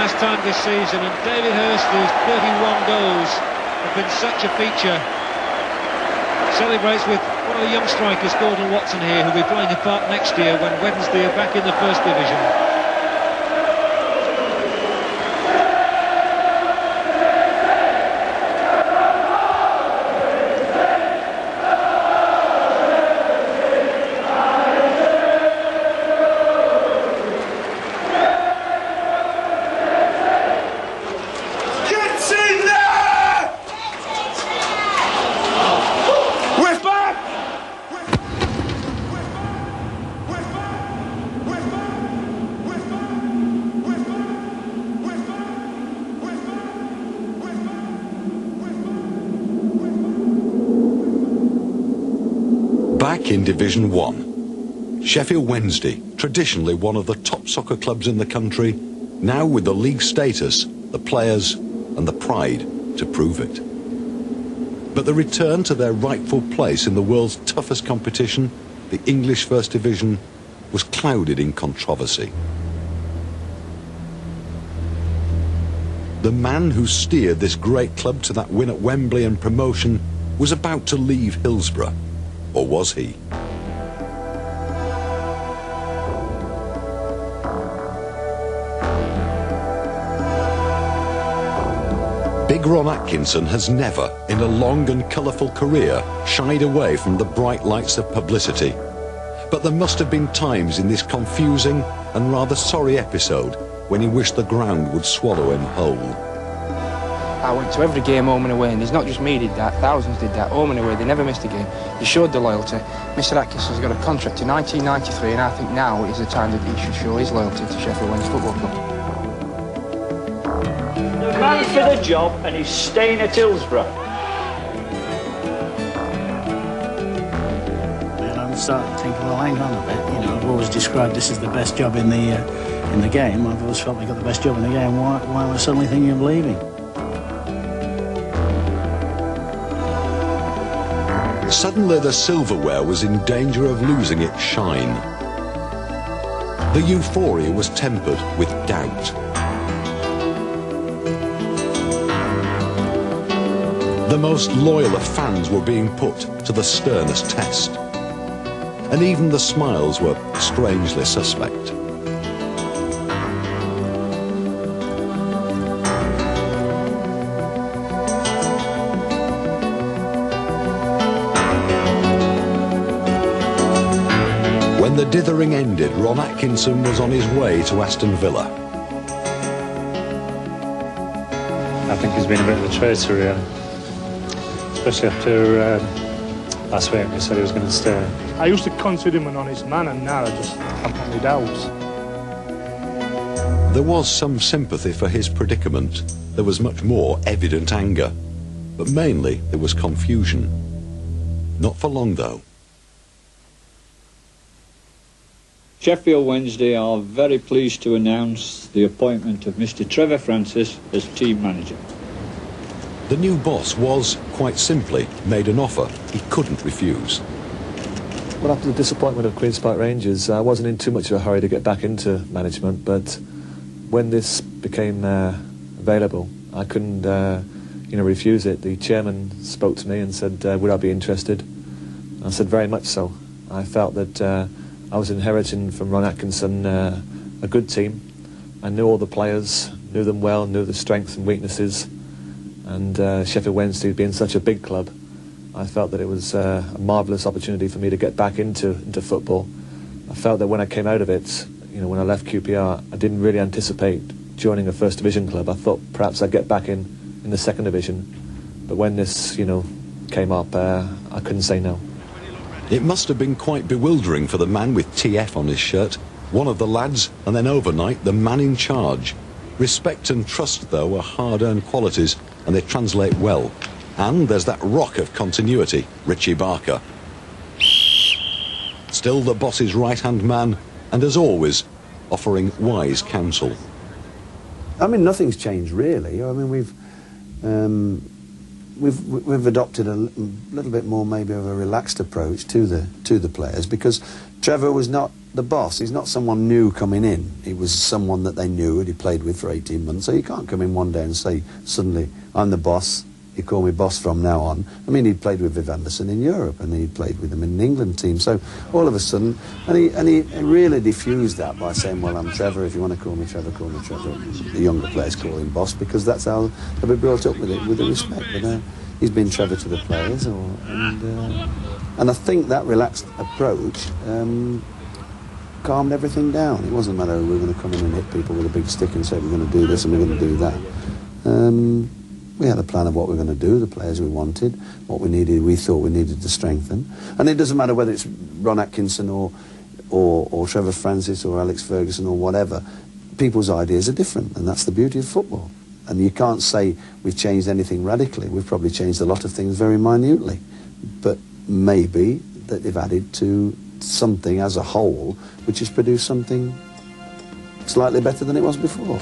last time this season, and David Hurst's 31 goals have been such a feature. Celebrates with one of the young strikers, Gordon Watson here, who'll be playing a part next year when Wednesday are back in the First Division. Back in Division 1, Sheffield Wednesday, traditionally one of the top soccer clubs in the country, now with the league status, the players and the pride to prove it. But the return to their rightful place in the world's toughest competition, the English First Division, was clouded in controversy. The man who steered this great club to that win at Wembley and promotion was about to leave Hillsborough. Or was he? Big Ron Atkinson has never, in a long and colourful career, shied away from the bright lights of publicity. But there must have been times in this confusing and rather sorry episode when he wished the ground would swallow him whole. I went to every game home and away, and it's not just me did that, thousands did that, home and away, they never missed a game. They showed the loyalty. Mr Atkinson's got a contract to 1993, and I think now is the time that he should show his loyalty to Sheffield Wednesday Football Club. The man for the job, and he's staying at Hillsborough. And I started thinking, well, hang on a bit, you know, I've always described this as the best job in the game. I've always felt we got the best job in the game. Why am I suddenly thinking of leaving? Suddenly the silverware was in danger of losing its shine. The euphoria was tempered with doubt. The most loyal of fans were being put to the sternest test. And even the smiles were strangely suspect. When the dithering ended, Ron Atkinson was on his way to Aston Villa. I think he's been a bit of a traitor, really. Especially after last week, he said he was going to stay. I used to consider him an honest man, and now I just have my doubts. There was some sympathy for his predicament. There was much more evident anger. But mainly, there was confusion. Not for long, though. Sheffield Wednesday are very pleased to announce the appointment of Mr Trevor Francis as team manager. The new boss was, quite simply, made an offer he couldn't refuse. Well, after the disappointment of Queen's Park Rangers, I wasn't in too much of a hurry to get back into management, but when this became available, I couldn't refuse it. The chairman spoke to me and said, would I be interested? I said, very much so. I felt that I was inheriting from Ron Atkinson a good team. I knew all the players, knew them well, knew the strengths and weaknesses. And Sheffield Wednesday being such a big club, I felt that it was a marvellous opportunity for me to get back into football. I felt that when I came out of it, you know, when I left QPR, I didn't really anticipate joining a First Division club. I thought perhaps I'd get back in the Second Division. But when this, came up, I couldn't say no. It must have been quite bewildering for the man with TF on his shirt, one of the lads, and then overnight, the man in charge. Respect and trust, though, are hard-earned qualities, and they translate well. And there's that rock of continuity, Richie Barker. Still the boss's right-hand man, and as always, offering wise counsel. I mean, nothing's changed, really. I mean, we've adopted a little bit more maybe of a relaxed approach to the players, because Trevor was not the boss. He's not someone new coming in. He was someone that they knew and he played with for 18 months. So you can't come in one day and say, suddenly, I'm the boss. You call me boss from now on. I mean, he'd played with Viv Anderson in Europe and he'd played with him in the England team. So all of a sudden, and he really diffused that by saying, well, I'm Trevor. If you want to call me Trevor, call me Trevor. The younger players call him boss because that's how they've been brought up with it, with the respect. But he's been Trevor to the players. And I think that relaxed approach calmed everything down. It wasn't a matter of we were going to come in and hit people with a big stick and say we're going to do this and we're going to do that. We had a plan of what we were going to do, the players we wanted, what we needed, we thought we needed to strengthen. And it doesn't matter whether it's Ron Atkinson or Trevor Francis or Alex Ferguson or whatever. People's ideas are different, and that's the beauty of football. And you can't say we've changed anything radically. We've probably changed a lot of things very minutely. But maybe that they've added to something as a whole which has produced something slightly better than it was before.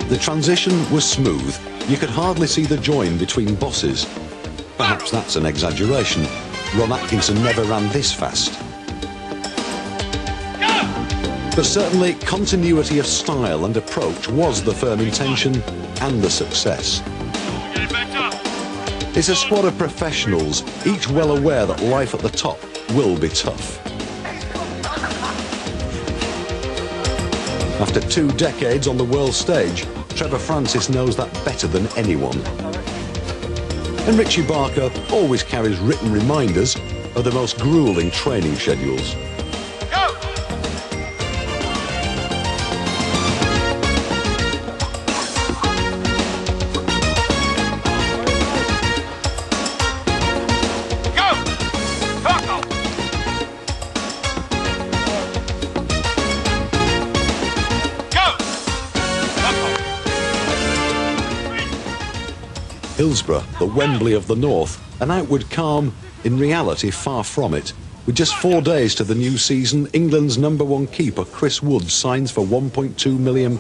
The transition was smooth. You could hardly see the join between bosses. Perhaps that's an exaggeration. Ron Atkinson never ran this fast. But certainly continuity of style and approach was the firm intention and the success. It's a squad of professionals, each well aware that life at the top will be tough. After 2 decades on the world stage, Trevor Francis knows that better than anyone. And Richie Barker always carries written reminders of the most gruelling training schedules. Hillsborough, the Wembley of the North, an outward calm, in reality far from it. With just 4 days to the new season, England's #1 keeper Chris Wood signs for £1.2 million,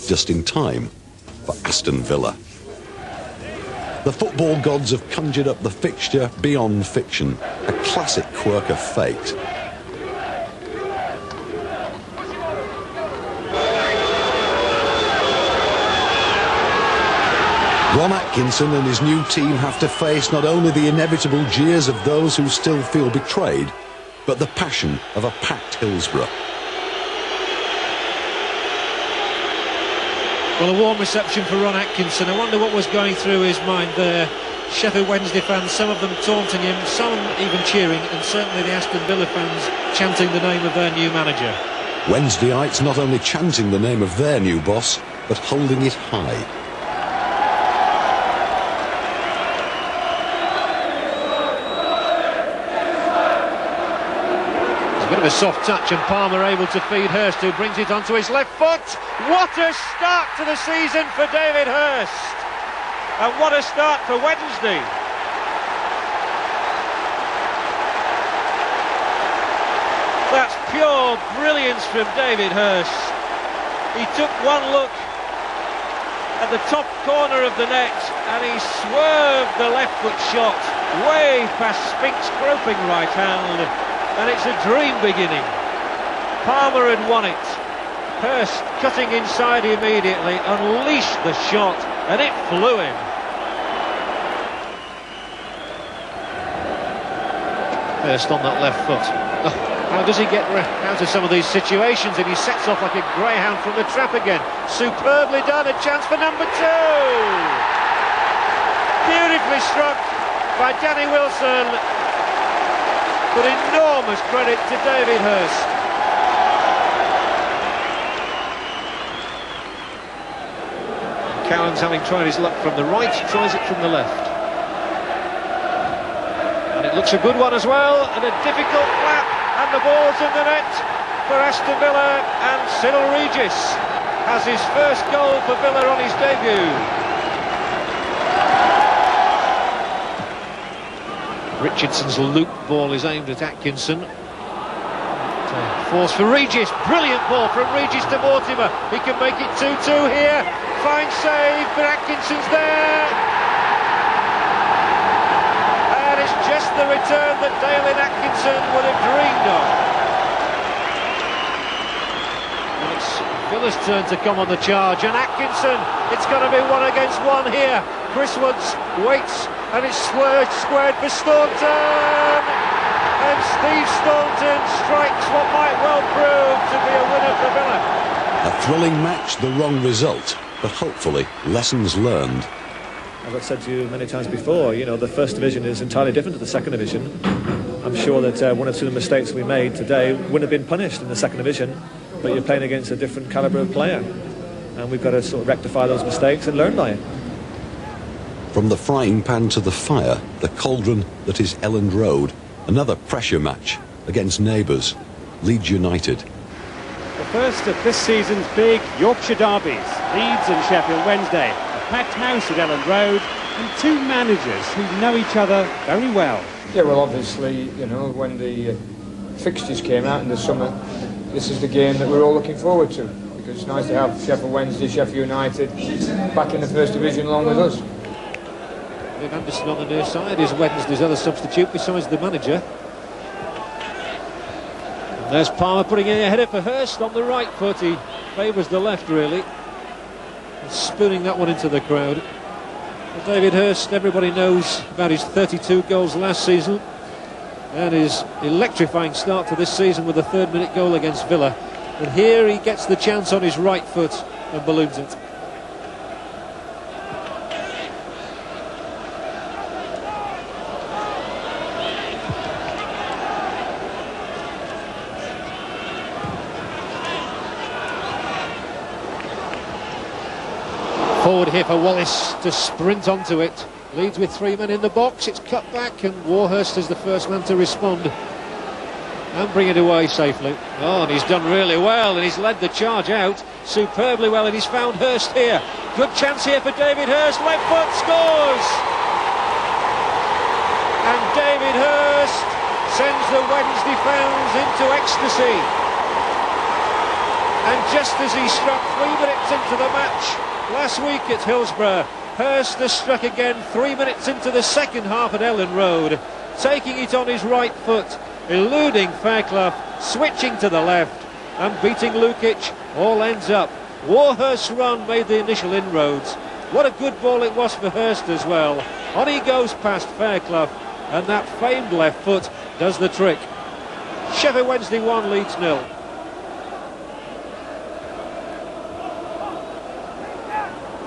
just in time for Aston Villa. The football gods have conjured up the fixture beyond fiction, a classic quirk of fate. Ron Atkinson and his new team have to face not only the inevitable jeers of those who still feel betrayed, but the passion of a packed Hillsborough. Well, a warm reception for Ron Atkinson. I wonder what was going through his mind there. Sheffield Wednesday fans, some of them taunting him, some even cheering, and certainly the Aston Villa fans chanting the name of their new manager. Wednesdayites not only chanting the name of their new boss, but holding it high. A bit of a soft touch and Palmer able to feed Hurst, who brings it onto his left foot. What a start to the season for David Hurst, and what a start for Wednesday. That's pure brilliance from David Hurst. He took one look at the top corner of the net and he swerved the left foot shot way past Spink's groping right hand. And it's a dream beginning. Palmer had won it. Hurst cutting inside immediately, unleashed the shot, and it flew in. Hurst on that left foot. Oh, how does he get out of some of these situations? And he sets off like a greyhound from the trap again. Superbly done, a chance for number 2. Beautifully struck by Danny Wilson. But enormous credit to David Hurst. Cowan's having tried his luck from the right, tries it from the left. And it looks a good one as well, and a difficult flap, and the ball's in the net for Aston Villa, and Cyril Regis has his first goal for Villa on his debut. Richardson's loop ball is aimed at Atkinson. Force for Regis, brilliant ball from Regis to Mortimer. He can make it 2-2 here. Fine save, but Atkinson's there. And it's just the return that Dalen Atkinson would have dreamed of. Villa's turn to come on the charge, and Atkinson, it's going to be 1 against 1 here. Chris Woods waits, and it's squared for Staunton, and Steve Staunton strikes what might well prove to be a winner for Villa. A thrilling match, the wrong result, but hopefully lessons learned. As I've said to you many times before, you know, the first division is entirely different to the second division. I'm sure that one or two of the mistakes we made today wouldn't have been punished in the second division, but you're playing against a different calibre of player, and we've got to sort of rectify those mistakes and learn by it. From the frying pan to the fire, the cauldron that is Elland Road, another pressure match against neighbours, Leeds United. The first of this season's big Yorkshire derbies, Leeds and Sheffield Wednesday. A packed house at Elland Road, and two managers who know each other very well. Yeah, well, obviously, you know, when the fixtures came out in the summer, this is the game that we're all looking forward to, because it's nice to have Sheffield Wednesday, Sheffield United back in the first division along with us. Viv Anderson on the near side is Wednesday's other substitute besides the manager. And there's Palmer putting in a header for Hurst on the right foot. He favours the left, really, and spooning that one into the crowd. But David Hurst, everybody knows about his 32 goals last season and his electrifying start to this season with a third-minute goal against Villa. And here he gets the chance on his right foot and balloons it. Forward here for Wallace to sprint onto it. Leeds with 3 men in the box. It's cut back, and Warhurst is the first man to respond and bring it away safely. Oh, and he's done really well, and he's led the charge out superbly well, and he's found Hurst here. Good chance here for David Hurst. Left foot, scores! And David Hurst sends the Wednesday fans into ecstasy. And just as he struck 3 minutes into the match last week at Hillsborough, Hurst has struck again 3 minutes into the second half at Elland Road, taking it on his right foot, eluding Fairclough, switching to the left and beating Lukic. All ends up. Warhurst's run made the initial inroads. What a good ball it was for Hurst as well. On he goes past Fairclough, and that famed left foot does the trick. Sheffield Wednesday 1, Leeds 0.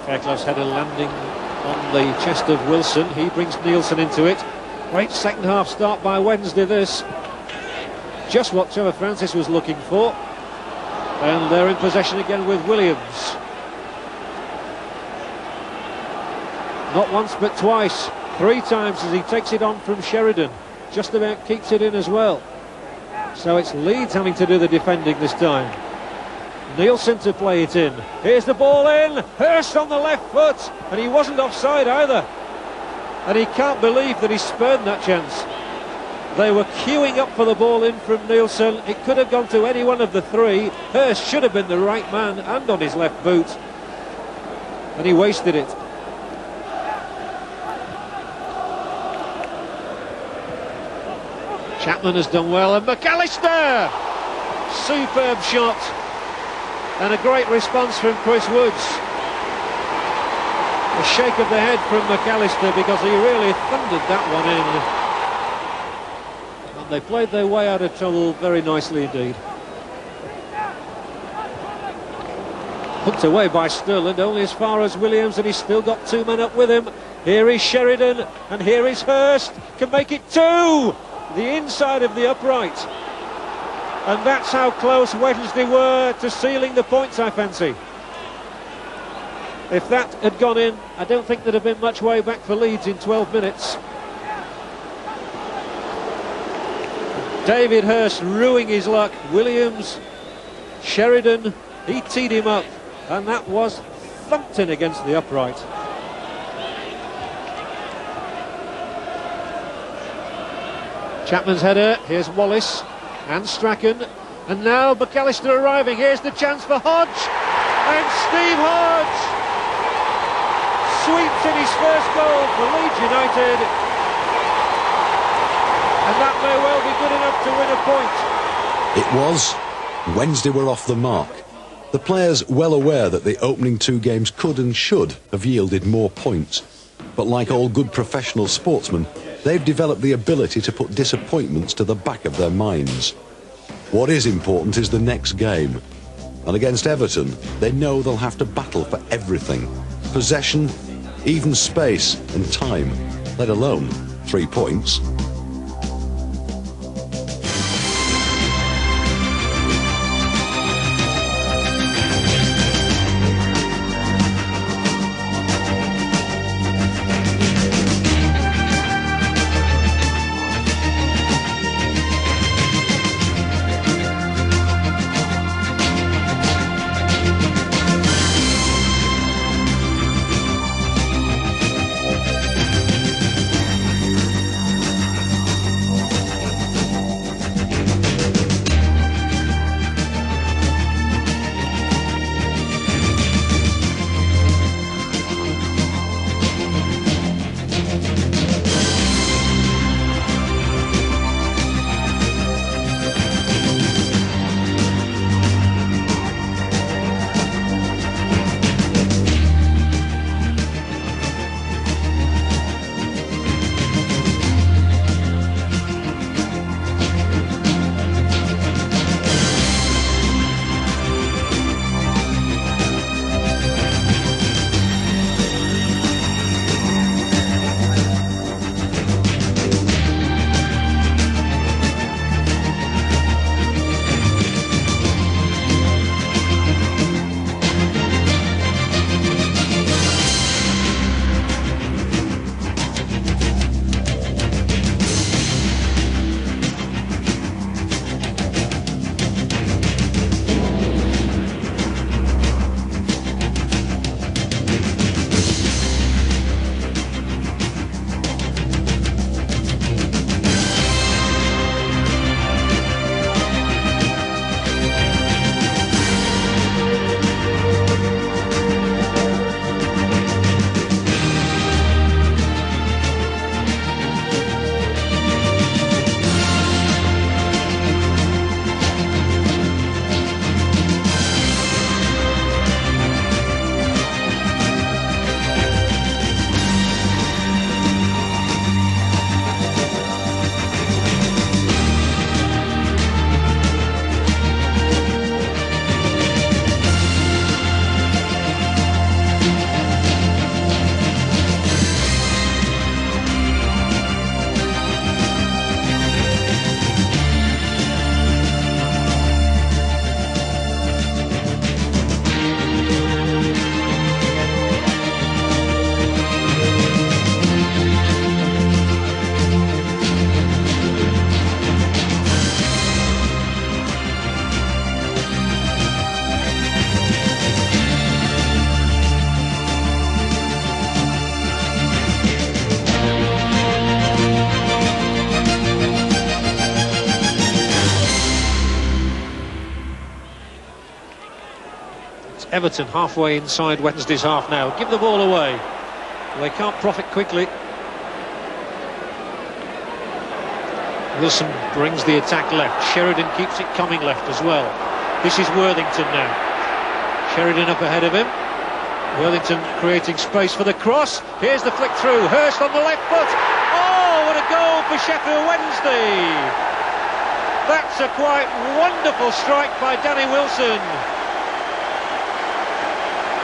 Fairclough's header landing on the chest of Wilson. He brings Nielsen into it. Great second half start by Wednesday, this. Just what Trevor Francis was looking for. And they're in possession again with Williams. Not once but twice. 3 times as he takes it on from Sheridan. Just about keeps it in as well. So it's Leeds having to do the defending this time. Nielsen to play it in. Here's the ball in. Hurst on the left foot, and he wasn't offside either. And he can't believe that he spurned that chance. They were queuing up for the ball in from Nielsen. It could have gone to any one of the 3. Hurst should have been the right man and on his left boot, and he wasted it. Chapman has done well, and McAllister! Superb shot. And a great response from Chris Woods. A shake of the head from McAllister because he really thundered that one in. And they played their way out of trouble very nicely indeed. Hooked away by Sterland, only as far as Williams, and he's still got 2 men up with him. Here is Sheridan, and here is Hurst. Can make it 2! The inside of the upright. And that's how close Wednesday were to sealing the points, I fancy. If that had gone in, I don't think there'd have been much way back for Leeds in 12 minutes. David Hurst ruining his luck. Williams, Sheridan, he teed him up, and that was thumped in against the upright. Chapman's header, here's Wallace and Strachan, and now McAllister arriving. Here's the chance for Hodge, and Steve Hodge sweeps in his first goal for Leeds United, and that may well be good enough to win a point. It was. Wednesday were off the mark. The players well aware that the opening 2 games could and should have yielded more points. But like all good professional sportsmen, they've developed the ability to put disappointments to the back of their minds. What is important is the next game. And against Everton, they know they'll have to battle for everything. Possession, even space and time, let alone 3 points. Everton halfway inside Wednesday's half now. Give the ball away. They can't profit quickly. Wilson brings the attack left. Sheridan keeps it coming left as well. This is Worthington now. Sheridan up ahead of him. Worthington creating space for the cross. Here's the flick through. Hurst on the left foot. Oh, what a goal for Sheffield Wednesday. That's a quite wonderful strike by Danny Wilson.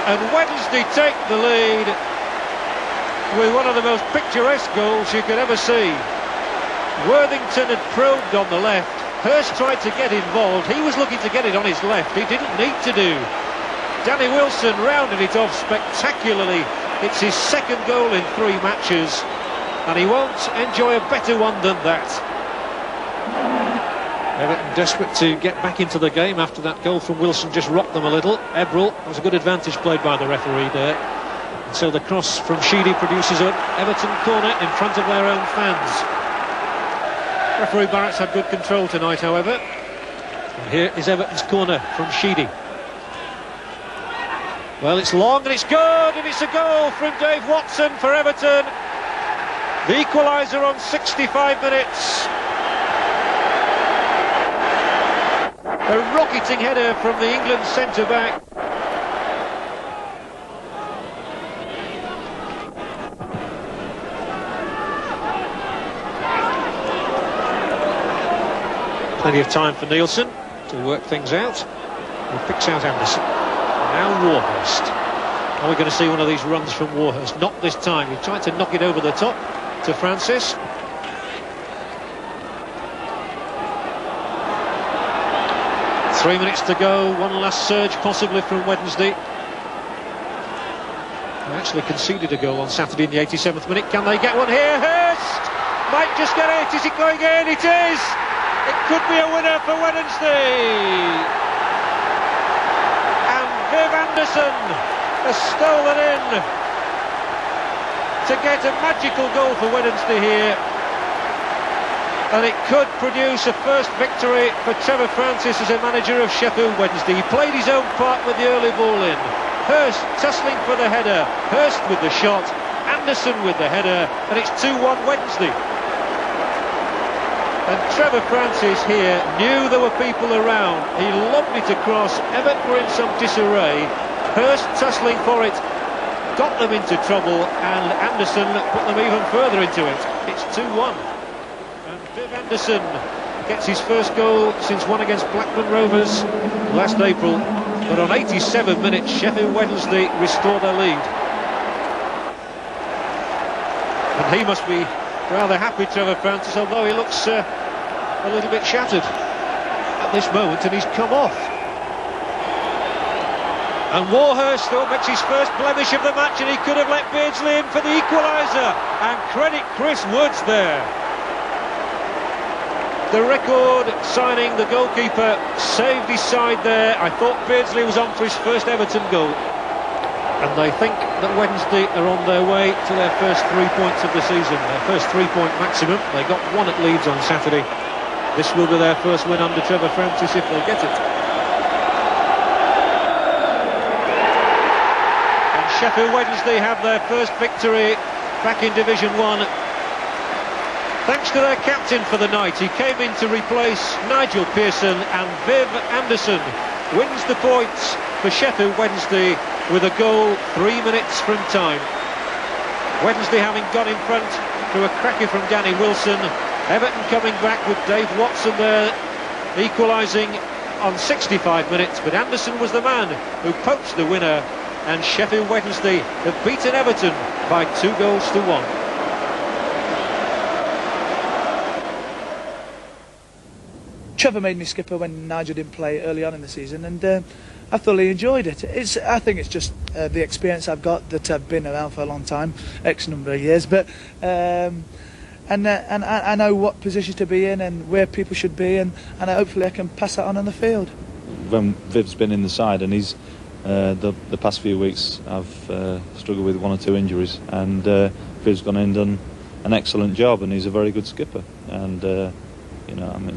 And Wednesday take the lead with one of the most picturesque goals you could ever see. Worthington had probed on the left. Hurst tried to get involved. He was looking to get it on his left. He didn't need to do. Danny Wilson rounded it off spectacularly. It's his second goal in 3 matches, and he won't enjoy a better one than that. Everton desperate to get back into the game after that goal from Wilson just rocked them a little. Ebrel, that was a good advantage played by the referee there. And so the cross from Sheedy produces an Everton corner in front of their own fans. Referee Barrett's had good control tonight, however. And here is Everton's corner from Sheedy. Well, it's long and it's good, and it's a goal from Dave Watson for Everton. The equaliser on 65 minutes. A rocketing header from the England centre-back. Plenty of time for Nielsen to work things out. He picks out Anderson. Now Warhurst. Are we going to see one of these runs from Warhurst? Not this time. He tried to knock it over the top to Francis. Three minutes to go. One last surge possibly from Wednesday. They actually conceded a goal on Saturday in the 87th minute. Can they get one here? Hurst might just get it. Is it going in? It is. It could be a winner for Wednesday. And Viv Anderson has stolen in to get a magical goal for Wednesday here. And it could produce a first victory for Trevor Francis as a manager of Sheffield Wednesday. He played his own part with the early ball in. Hurst tussling for the header. Hurst with the shot. Anderson with the header. And it's 2-1 Wednesday. And Trevor Francis here knew there were people around. He lobbed it across. Everton were in some disarray. Hurst tussling for it, got them into trouble, and Anderson put them even further into it. It's 2-1. And Viv Anderson gets his first goal since one against Blackburn Rovers last April. But on 87 minutes, Sheffield Wednesday restore their lead. And he must be rather happy, Trevor Francis, although he looks a little bit shattered at this moment, and he's come off. And Warhurst makes his first blemish of the match, and he could have let Beardsley in for the equaliser. And credit Chris Woods there. The record signing, the goalkeeper saved his side there. I thought Beardsley was on for his first Everton goal. And they think that Wednesday are on their way to their first 3 points of the season, their first 3-point maximum. They got one at Leeds on Saturday. This will be their first win under Trevor Francis if they get it. And Sheffield Wednesday have their first victory back in Division 1. Thanks to their captain for the night. He came in to replace Nigel Pearson, and Viv Anderson wins the points for Sheffield Wednesday with a goal 3 minutes from time. Wednesday having got in front through a cracker from Danny Wilson. Everton coming back with Dave Watson there, equalising on 65 minutes, but Anderson was the man who poached the winner, and Sheffield Wednesday have beaten Everton by 2-1. Trevor made me skipper when Nigel didn't play early on in the season, and I thoroughly enjoyed it. I think it's just the experience I've got, that I've been around for a long time, X number of years, but and I know what position to be in and where people should be, and hopefully I can pass that on the field. When Viv's been in the side, and he's the past few weeks I've struggled with one or two injuries, and Viv's gone in and done an excellent job, and he's a very good skipper, and you know, I mean,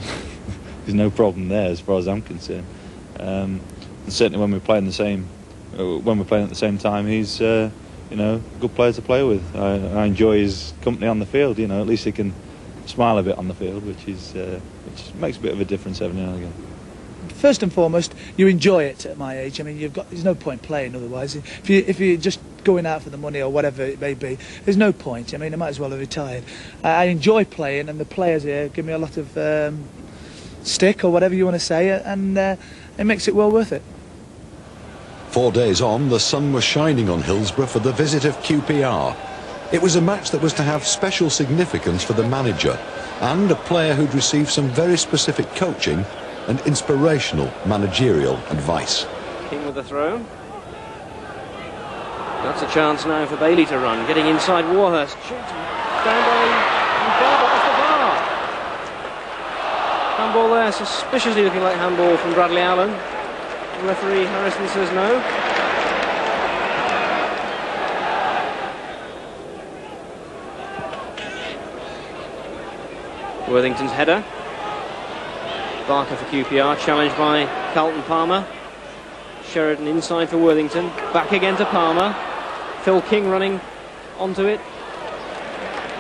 there's no problem there as far as I'm concerned. And certainly when we're playing at the same time, he's you know, a good player to play with. I enjoy his company on the field. You know, at least he can smile a bit on the field, which makes a bit of a difference every now and again. First and foremost, you enjoy it at my age. I mean, there's no point playing otherwise. If you're just going out for the money or whatever it may be, there's no point. I mean, I might as well have retired. I enjoy playing, and the players here give me a lot of stick or whatever you want to say, and it makes it well worth it. 4 days on, the sun was shining on Hillsborough for the visit of QPR. It was a match that was to have special significance for the manager and a player who'd received some very specific coaching and inspirational managerial advice. King with the throw. That's a chance now for Bailey to run, getting inside Warhurst. Shoots down by Barber off the bar. Handball there, suspiciously looking like handball from Bradley Allen. The referee Harrison says no. Worthington's header. Barker for QPR, challenged by Carlton Palmer. Sheridan inside for Worthington. Back again to Palmer. Phil King running onto it.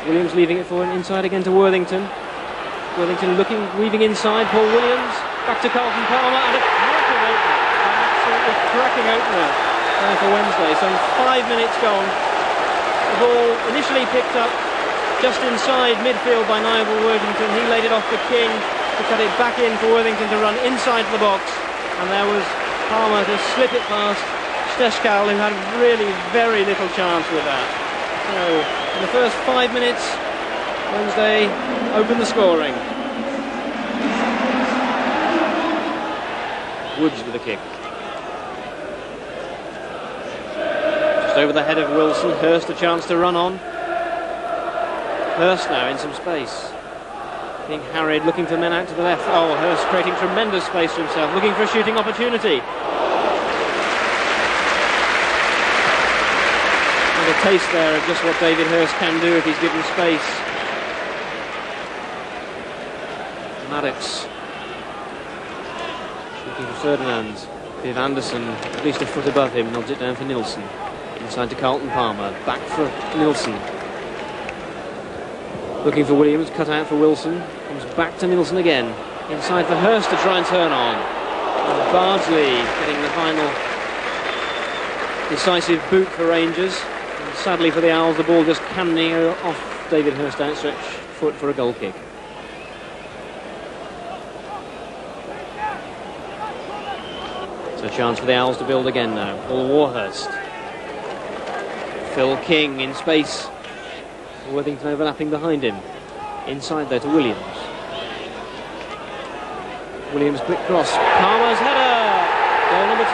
Williams leaving it for an inside again to Worthington. Worthington looking, weaving inside. Paul Williams Back to Carlton Palmer, and a cracking opener. An absolutely cracking opener for Wednesday. So 5 minutes gone. The ball initially picked up just inside midfield by Niall Worthington. He laid it off to King to cut it back in for Worthington to run inside the box. And there was Palmer to slip it past Steshkal, who had really very little chance with that. So in the first 5 minutes, Wednesday opened the scoring. Woods with a kick. Just over the head of Wilson. Hurst a chance to run on. Hurst now in some space. Being harried, looking for men out to the left. Oh, Hurst creating tremendous space for himself, looking for a shooting opportunity. And a taste there of just what David Hurst can do if he's given space. Maddox looking for Ferdinand. Viv Anderson, at least a foot above him, nods it down for Nilsson. Inside to Carlton Palmer, back for Nilsson. Looking for Williams, cut out for Wilson. Comes back to Nilsson again. Inside for Hurst to try and turn on. And Bardsley getting the final decisive boot for Rangers. And sadly for the Owls, the ball just cannoning off David Hurst's outstretched foot for a goal kick. So a chance for the Owls to build again now. Paul Warhurst. Phil King in space. Worthington overlapping behind him. Inside there to Williams. Williams quick cross. Palmer's header. Goal number 2.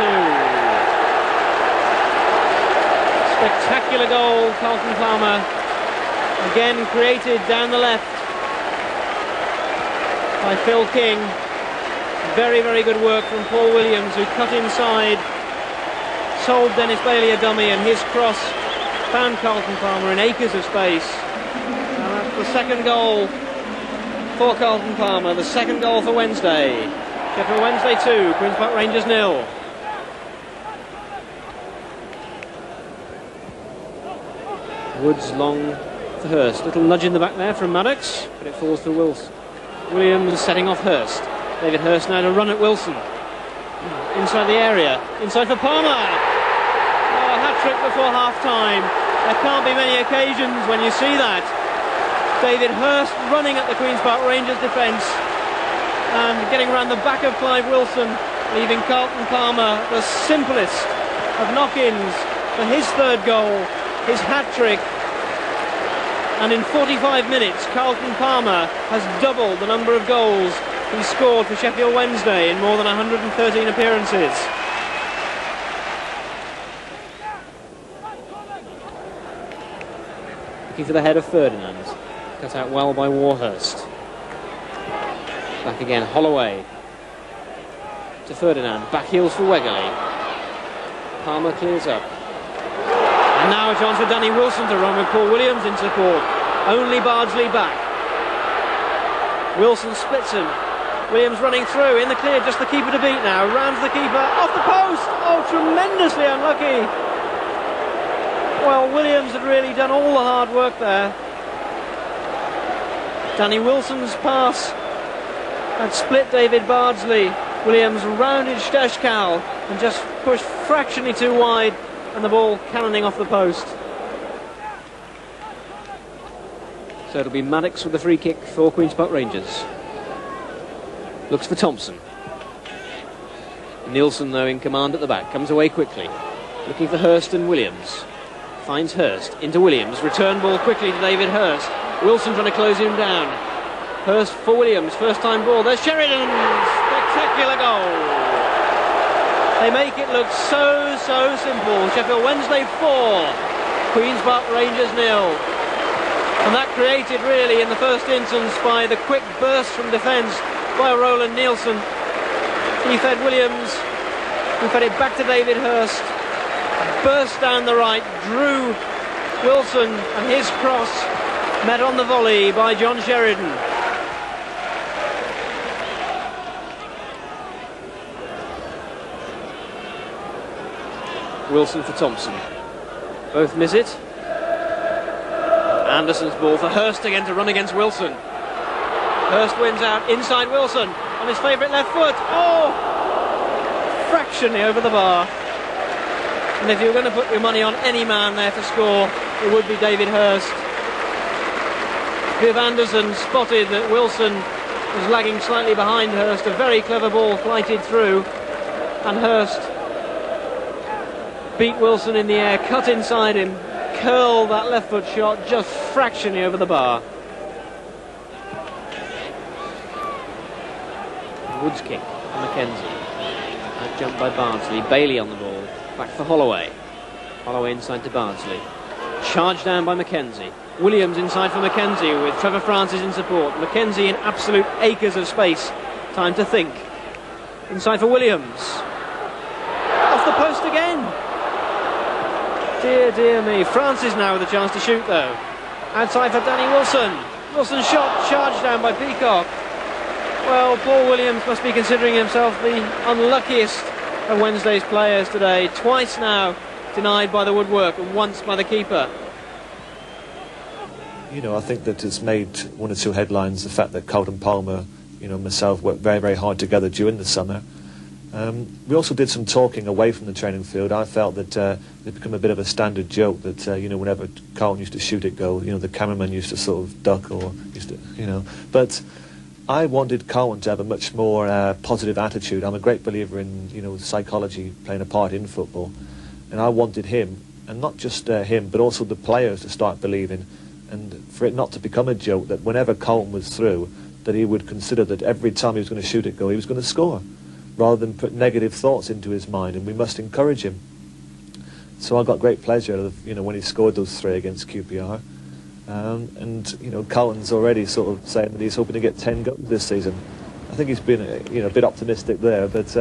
Spectacular goal, Carlton Palmer. Again created down the left by Phil King. Very, very good work from Paul Williams, who cut inside, sold Dennis Bailey a dummy, and his cross found Carlton Palmer in acres of space. And that's the second goal for Carlton Palmer, the second goal for Wednesday. Sheffield Wednesday 2, Queen's Park Rangers 0. Woods long for Hurst. Little nudge in the back there from Maddox, but it falls to Wilson. Williams setting off Hurst. David Hurst now to run at Wilson. Inside the area. Inside for Palmer. Oh, a hat-trick before half-time. There can't be many occasions when you see that. David Hurst running at the Queen's Park Rangers defence and getting around the back of Clive Wilson, leaving Carlton Palmer the simplest of knock-ins for his third goal, his hat-trick. And in 45 minutes, Carlton Palmer has doubled the number of goals he scored for Sheffield Wednesday in more than 113 appearances. Looking for the head of Ferdinand. Cut out well by Warhurst. Back again, Holloway. To Ferdinand. Back heels for Wegerle. Palmer clears up. And now a chance for Danny Wilson to run with Paul Williams in support. Only Bardsley back. Wilson splits him. Williams running through, in the clear, just the keeper to beat now. Rounds the keeper, off the post! Oh, tremendously unlucky. Well, Williams had really done all the hard work there. Danny Wilson's pass had split David Bardsley. Williams rounded Steshkal and just pushed fractionally too wide, and the ball cannoning off the post. So it'll be Maddox with the free kick for Queen's Park Rangers. Looks for Thompson. Nilsson, though, in command at the back. Comes away quickly. Looking for Hurst and Williams. Finds Hurst. Into Williams. Return ball quickly to David Hurst. Wilson trying to close him down. Hurst for Williams. First time ball. There's Sheridan. Spectacular goal. They make it look so simple. Sheffield Wednesday 4. Queen's Park Rangers 0. And that created really in the first instance by the quick burst from defence by Roland Nilsson. He fed Williams, who fed it back to David Hurst, burst down the right, drew Wilson, and his cross met on the volley by John Sheridan. Wilson for Thompson. Both miss it. Anderson's ball for Hurst again to run against Wilson. Hurst wins out inside Wilson, and on his favourite left foot. Oh! Fractionally over the bar. And if you were going to put your money on any man there to score, it would be David Hurst. Viv Anderson spotted that Wilson was lagging slightly behind Hurst. A very clever ball flighted through, and Hurst beat Wilson in the air, cut inside him, curled that left foot shot just fractionally over the bar. Woods kick for Mackenzie. That jump by Bardsley. Bailey on the ball. Back for Holloway. Holloway inside to Bardsley. Charged down by Mackenzie. Williams inside for Mackenzie with Trevor Francis in support. Mackenzie in absolute acres of space. Time to think. Inside for Williams. Off the post again. Dear, dear me. Francis now with a chance to shoot though. Outside for Danny Wilson. Wilson's shot charged down by Peacock. Well, Paul Williams must be considering himself the unluckiest of Wednesday's players today. Twice now denied by the woodwork and once by the keeper. You know, I think that it's made one or two headlines, the fact that Carlton Palmer, you know, myself worked very, very hard together during the summer. We also did some talking away from the training field. I felt that it become a bit of a standard joke that, you know, whenever Carlton used to shoot it goal, you know, the cameraman used to sort of duck or used to, you know. But I wanted Carlton to have a much more positive attitude. I'm a great believer in, you know, psychology playing a part in football. And I wanted him, and not just him, but also the players to start believing, and for it not to become a joke that whenever Carlton was through, that he would consider that every time he was going to shoot it goal, he was going to score, rather than put negative thoughts into his mind, and we must encourage him. So I got great pleasure of, you know, when he scored those 3 against QPR. And, you know, Carlton's already sort of saying that he's hoping to get 10 goals this season. I think he's been, you know, a bit optimistic there, but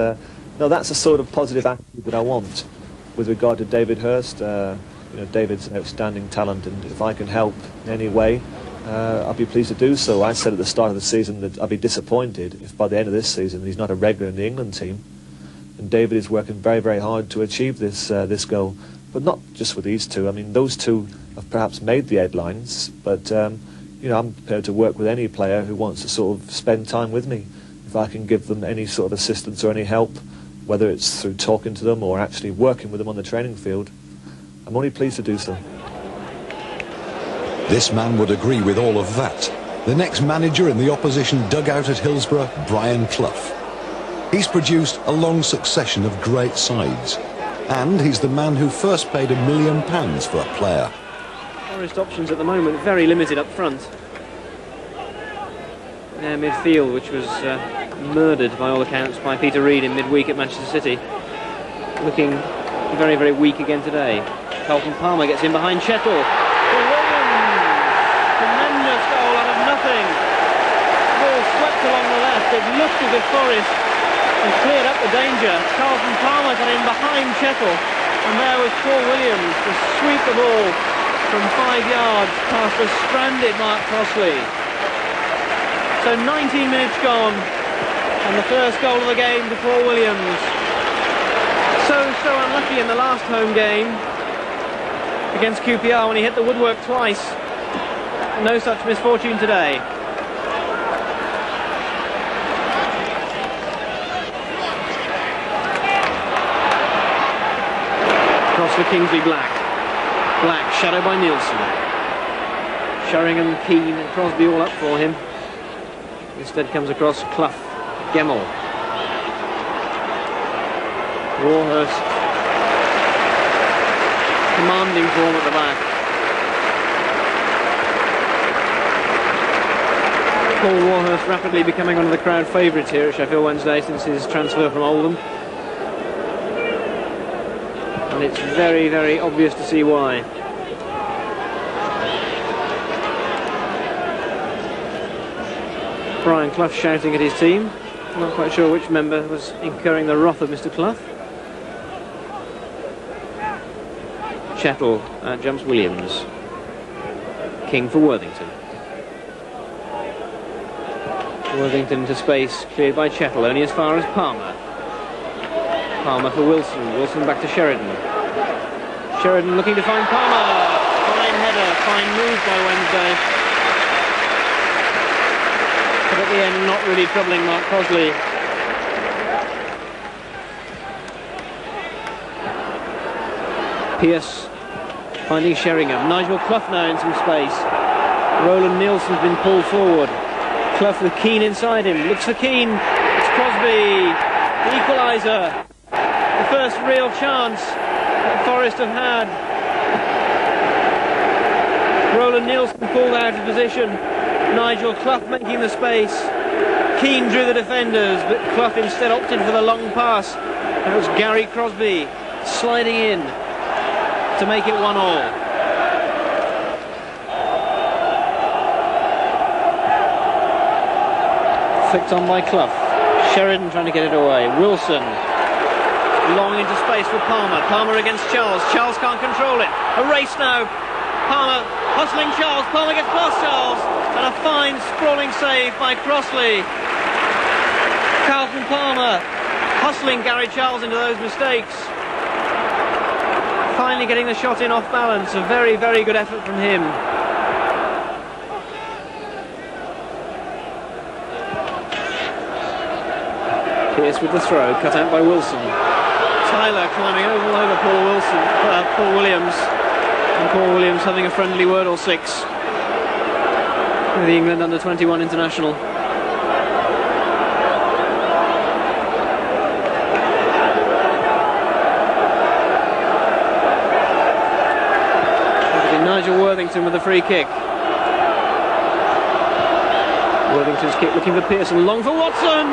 no, that's the sort of positive attitude that I want with regard to David Hurst. You know, David's an outstanding talent, and if I can help in any way, I'll be pleased to do so. I said at the start of the season that I'd be disappointed if by the end of this season he's not a regular in the England team. And David is working very, very hard to achieve this this goal. But not just with these two. I mean, those two have perhaps made the headlines, but you know, I'm prepared to work with any player who wants to sort of spend time with me. If I can give them any sort of assistance or any help, whether it's through talking to them or actually working with them on the training field, I'm only pleased to do so. This man would agree with all of that. The next manager in the opposition dugout at Hillsborough, Brian Clough. He's produced a long succession of great sides, and he's the man who first paid £1 million for a player. Forest options at the moment, very limited up front. Their midfield, which was murdered by all accounts by Peter Reid in midweek at Manchester City, looking very, very weak again today. Carlton Palmer gets in behind Chettle. Williams! Tremendous goal out of nothing. Ball swept along the left. It looked as if Forest had cleared up the danger. Carlton Palmer got in behind Chettle, and there was Paul Williams to sweep the ball from 5 yards past a stranded Mark Crossley. So 19 minutes gone, and the first goal of the game to Paul Williams. So unlucky in the last home game against QPR when he hit the woodwork twice. No such misfortune today. Cross for Kingsley Black. Black, shadowed by Nielsen. Sheringham, Keane and Crosby all up for him. Instead comes across Clough, Gemmell. Warhurst. Commanding form at the back. Paul Warhurst rapidly becoming one of the crowd favourites here at Sheffield Wednesday since his transfer from Oldham. And it's very, very obvious to see why. Brian Clough shouting at his team. Not quite sure which member was incurring the wrath of Mr. Clough. Chettle jumps Williams. King for Worthington. Worthington to space, cleared by Chettle, only as far as Palmer. Palmer for Wilson. Wilson back to Sheridan. Sheridan looking to find Palmer. Fine header, fine move by Wednesday. But at the end, not really troubling Mark Crossley. Pearce finding Sheringham. Nigel Clough now in some space. Roland Nielsen's been pulled forward. Clough with Keane inside him. Looks for Keane. It's Crosby. The equaliser. The first real chance that Forest have had. Roland Nielsen pulled out of position. Nigel Clough making the space. Keane drew the defenders, but Clough instead opted for the long pass. And it was Gary Crosby sliding in to make it 1-1. Flicked on by Clough. Sheridan trying to get it away. Wilson long into space for Palmer. Palmer against Charles. Charles can't control it. A race now. Palmer hustling Charles. Palmer gets past Charles. And a fine sprawling save by Crossley. Carlton Palmer hustling Gary Charles into those mistakes. Finally getting the shot in off balance. A very, very good effort from him. Pearce with the throw, cut out by Wilson. Tyler climbing over Paul Williams. And Paul Williams having a friendly word or six with the England under-21 international. Nigel Worthington with the free kick. Worthington's kick looking for Pearson. Long for Watson.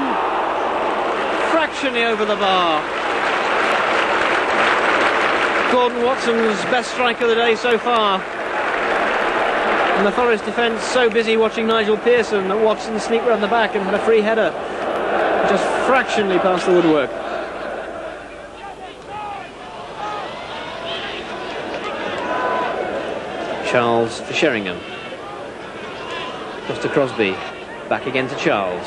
Fractionally over the bar. Gordon Watson's best strike of the day so far. And the Forest defence so busy watching Nigel Pearson that Watson sneaked round the back and had a free header. Just fractionally past the woodwork. Charles for Sheringham. Across to Crosby. Back again to Charles.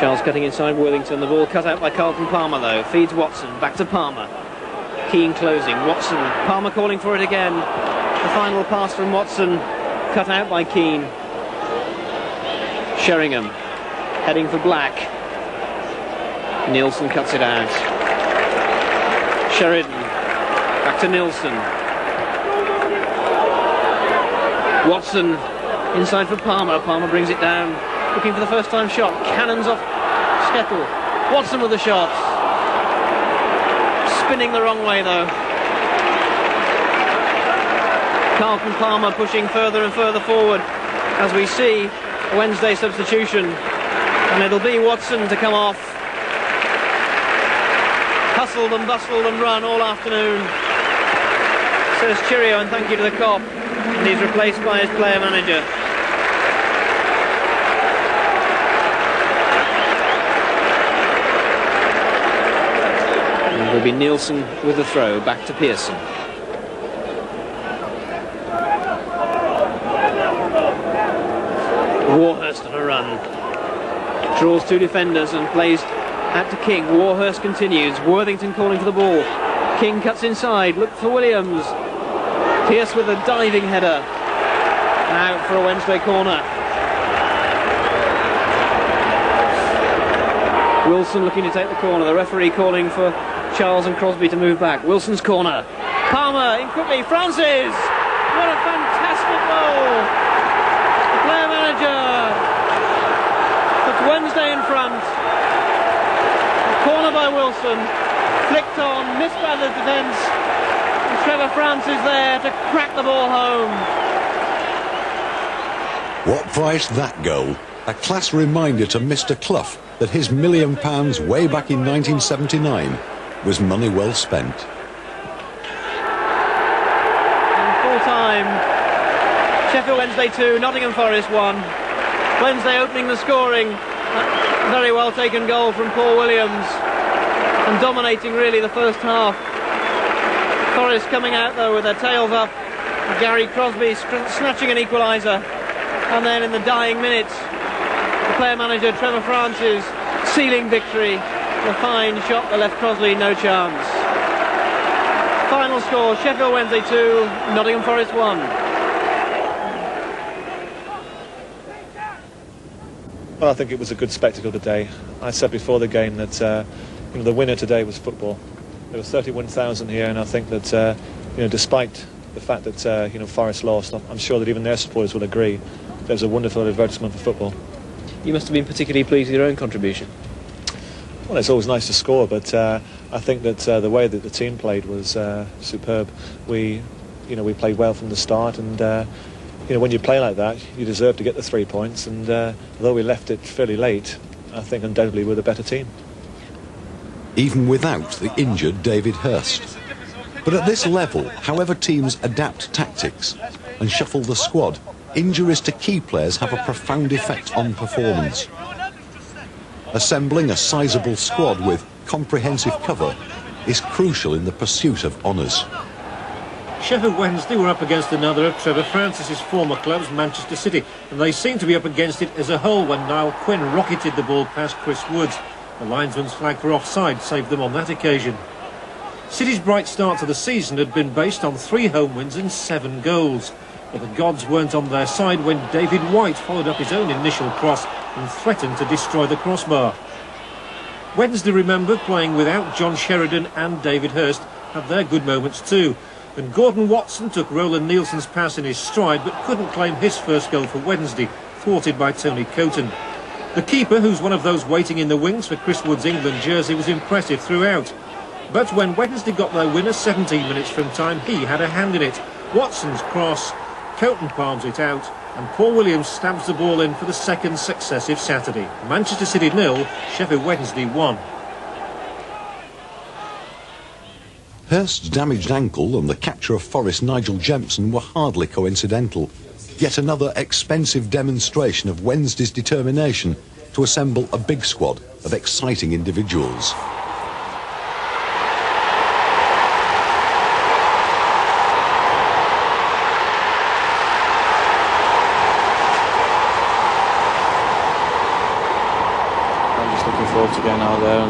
Charles cutting inside Worthington. The ball cut out by Carlton Palmer though. Feeds Watson. Back to Palmer. Keane closing. Watson. Palmer calling for it again. The final pass from Watson. Cut out by Keane. Sheringham. Heading for Black. Nielsen cuts it out. Sheridan. Back to Nielsen. Watson inside for Palmer. Palmer brings it down. Looking for the first time shot. Cannons off Skettle. Watson with the shot. Spinning the wrong way though. Carlton Palmer pushing further and further forward as we see a Wednesday substitution. And it'll be Watson to come off. Hustled and bustled and run all afternoon. Says cheerio and thank you to the cop. And he's replaced by his player manager. And it'll be Nielsen with the throw back to Pearson. Warhurst on a run. Draws two defenders and plays out to King. Warhurst continues. Worthington calling for the ball. King cuts inside. Look for Williams. Pearce with a diving header. Now for a Wednesday corner. Wilson looking to take the corner. The referee calling for Charles and Crosby to move back. Wilson's corner. Palmer in quickly. Francis! What a fantastic goal! The player manager puts Wednesday in front. A corner by Wilson. Flicked on. Missed by the defence. Trevor Francis there to crack the ball home. What priced that goal? A class reminder to Mr. Clough that his £1 million way back in 1979 was money well spent. In full time, Sheffield Wednesday 2, Nottingham Forest 1. Wednesday opening the scoring. A very well taken goal from Paul Williams and dominating really the first half. Forest coming out though with their tails up. Gary Crosby snatching an equaliser, and then in the dying minutes the player manager Trevor Francis sealing victory. A fine shot that left Crosby no chance. Final score: Sheffield Wednesday 2, Nottingham Forest 1. Well, I think it was a good spectacle today. I said before the game that the winner today was football. There was 31,000 here, and I think that despite the fact that Forest lost, I'm sure that even their supporters will agree that it was a wonderful advertisement for football. You must have been particularly pleased with your own contribution. Well, it's always nice to score, but I think that the way that the team played was superb. We played well from the start, and when you play like that, you deserve to get the 3 points. And although we left it fairly late, I think undoubtedly we're the better team. Even without the injured David Hirst. But at this level, however teams adapt tactics and shuffle the squad, injuries to key players have a profound effect on performance. Assembling a sizable squad with comprehensive cover is crucial in the pursuit of honours. Sheffield Wednesday were up against another of Trevor Francis's former clubs, Manchester City, and they seemed to be up against it as a whole when Niall Quinn rocketed the ball past Chris Woods. The linesman's flag for offside saved them on that occasion. City's bright start to the season had been based on 3 home wins and 7 goals. But the gods weren't on their side when David White followed up his own initial cross and threatened to destroy the crossbar. Wednesday, remember, playing without John Sheridan and David Hirst, had their good moments too. And Gordon Watson took Roland Nielsen's pass in his stride but couldn't claim his first goal for Wednesday, thwarted by Tony Coton. The keeper, who's one of those waiting in the wings for Chris Wood's England jersey, was impressive throughout. But when Wednesday got their winner 17 minutes from time, he had a hand in it. Watson's cross, Coton palms it out, and Paul Williams stabs the ball in for the second successive Saturday. Manchester City 0, Sheffield Wednesday 1. Hirst's damaged ankle and the capture of Forest Nigel Jempson were hardly coincidental. Yet another expensive demonstration of Wednesday's determination to assemble a big squad of exciting individuals. To getting out there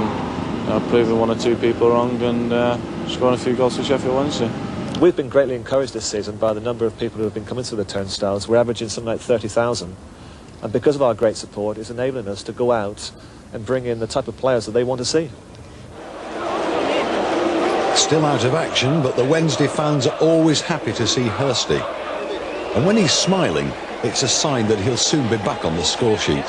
and proving 1 or 2 people wrong and scoring a few goals for Sheffield Wednesday. We've been greatly encouraged this season by the number of people who have been coming through the turnstiles. We're averaging something like 30,000, and because of our great support, it's enabling us to go out and bring in the type of players that they want to see. Still out of action, but the Wednesday fans are always happy to see Hirsty. And when he's smiling, it's a sign that he'll soon be back on the score sheet.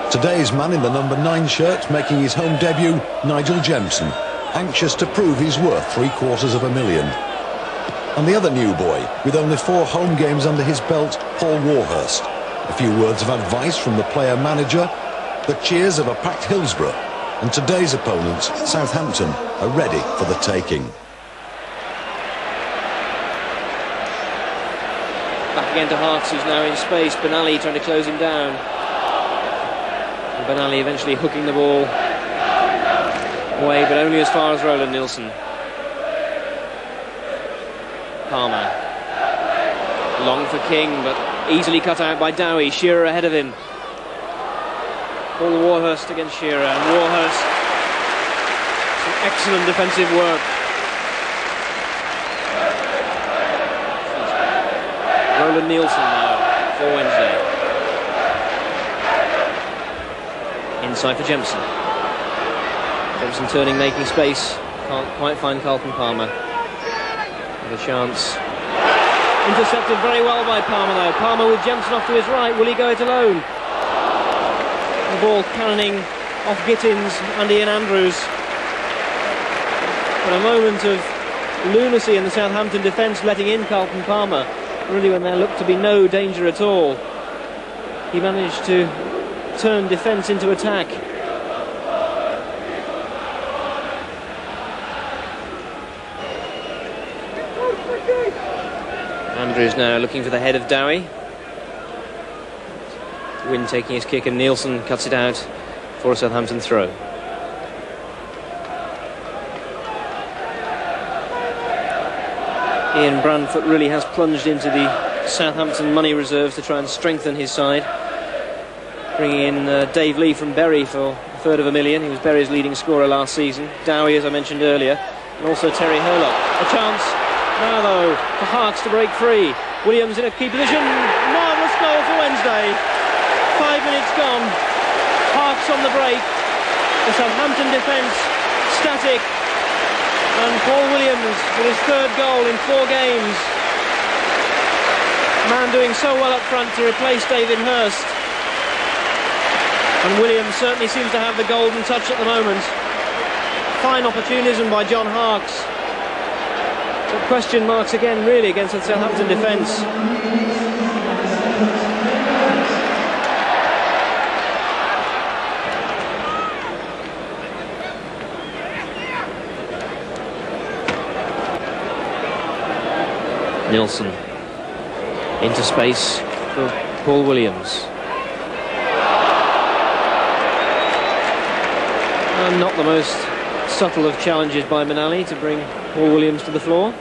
Today's man in the number 9 shirt, making his home debut, Nigel Jempson, anxious to prove he's worth $750,000. And the other new boy, with only 4 home games under his belt, Paul Warhurst. A few words of advice from the player-manager, the cheers of a packed Hillsborough, and today's opponents, Southampton, are ready for the taking. Back again to Hartz, who's now in space. Benali trying to close him down. Benali eventually hooking the ball away, but only as far as Roland Nielsen. Palmer. Long for King, but easily cut out by Dowie. Shearer ahead of him. Paul Warhurst against Shearer, and Warhurst, some excellent defensive work. Roland Nielsen now for Wednesday. Inside for Jempson. Jempson turning, making space. Can't quite find Carlton Palmer. With a chance. Intercepted very well by Palmer though. Palmer with Jempson off to his right. Will he go it alone? The ball cannoning off Gittins and Ian Andrews. But a moment of lunacy in the Southampton defence, letting in Carlton Palmer. Really when there looked to be no danger at all. He managed to turn defence into attack. Andrews now looking for the head of Dowie. Wynne taking his kick and Nielsen cuts it out for a Southampton throw. Ian Brandfoot really has plunged into the Southampton money reserves to try and strengthen his side. Bringing in Dave Lee from Bury for $250,000. He was Bury's leading scorer last season. Dowie, as I mentioned earlier, and also Terry Hurlock. A chance now, though, for Hartz to break free. Williams in a key position. Marvellous goal for Wednesday. 5 minutes gone. Harks on the break. The Southampton defence static. And Paul Williams with his third goal in 4 games. Man doing so well up front to replace David Hirst. And Williams certainly seems to have the golden touch at the moment. Fine opportunism by John Harks. But question marks again really against the Southampton defence. Nilsson into space for Paul Williams. And not the most subtle of challenges by Manali to bring Paul Williams to the floor.